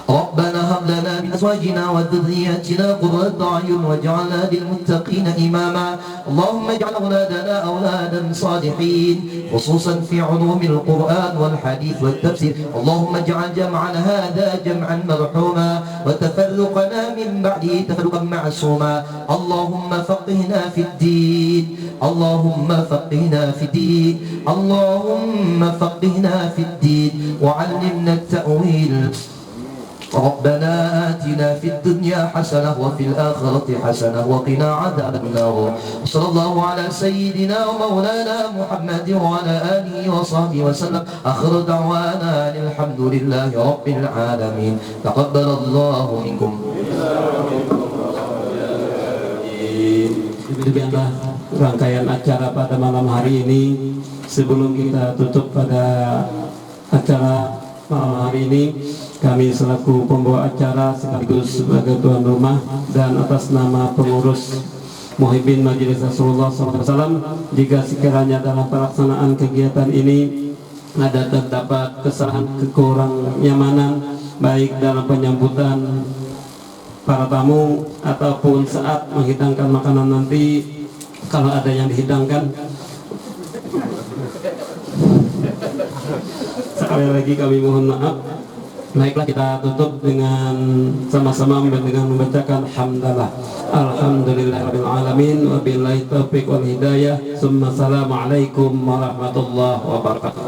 ربنا هب لنا من أزواجنا وذرياتنا قرة أعين واجعلنا للمتقين إماما. اللهم اجعل أولادنا أولادا صالحين خصوصا في علوم القرآن والحديث والتفسير. اللهم اجعل جمعنا هذا جمعا مرحوما وتفرقنا من بعده تفرقا معصوما. اللهم فقهنا في الدين. اللهم فقهنا في الدين. اللهم فقهنا في الدين وعلمنا التأويل. ربنا آتنا في الدنيا حسنة وفي الآخرة حسنة وقنا عذاب النار. صلى الله على سيدنا ومولانا محمد وعلى آله وصحبه وسلم. آخر دعوانا الحمد لله رب العالمين. تقبل الله منكم. Demikianlah rangkaian acara pada malam hari ini. Sebelum kita tutup pada acara malam hari ini, kami selaku pembawa acara sekaligus sebagai tuan rumah dan atas nama pengurus muhibbin majelis Rasulullah SAW, jika sekiranya dalam pelaksanaan kegiatan ini ada terdapat kesalahan, kekurang nyamanan baik dalam penyambutan para tamu ataupun saat menghidangkan makanan nanti, kalau ada yang dihidangkan, sekali lagi kami mohon maaf. Baiklah, kita tutup dengan sama-sama dengan membacakan hamdalah. Alhamdulillahirabbil alamin wa billahi taufiq wal hidayah. Summa assalamualaikum warahmatullahi wabarakatuh.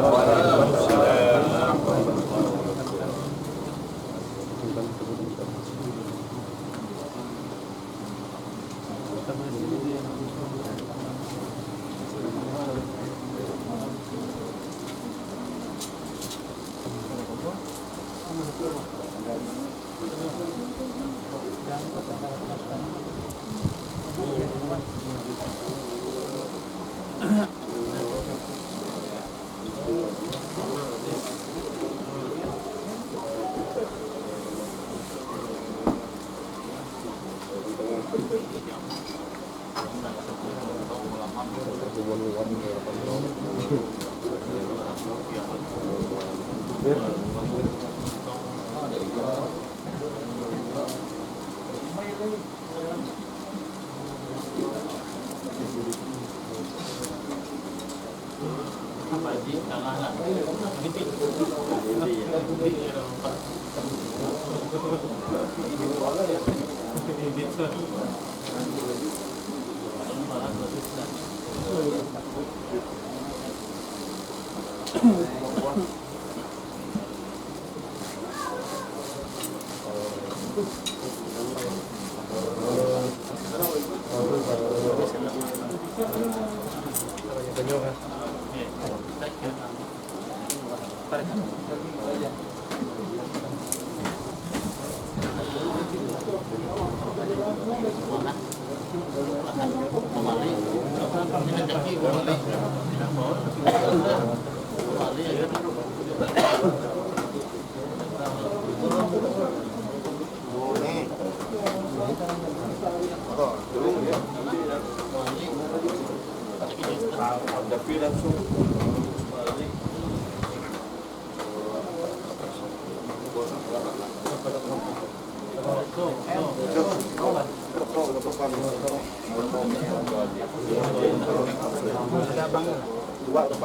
Dua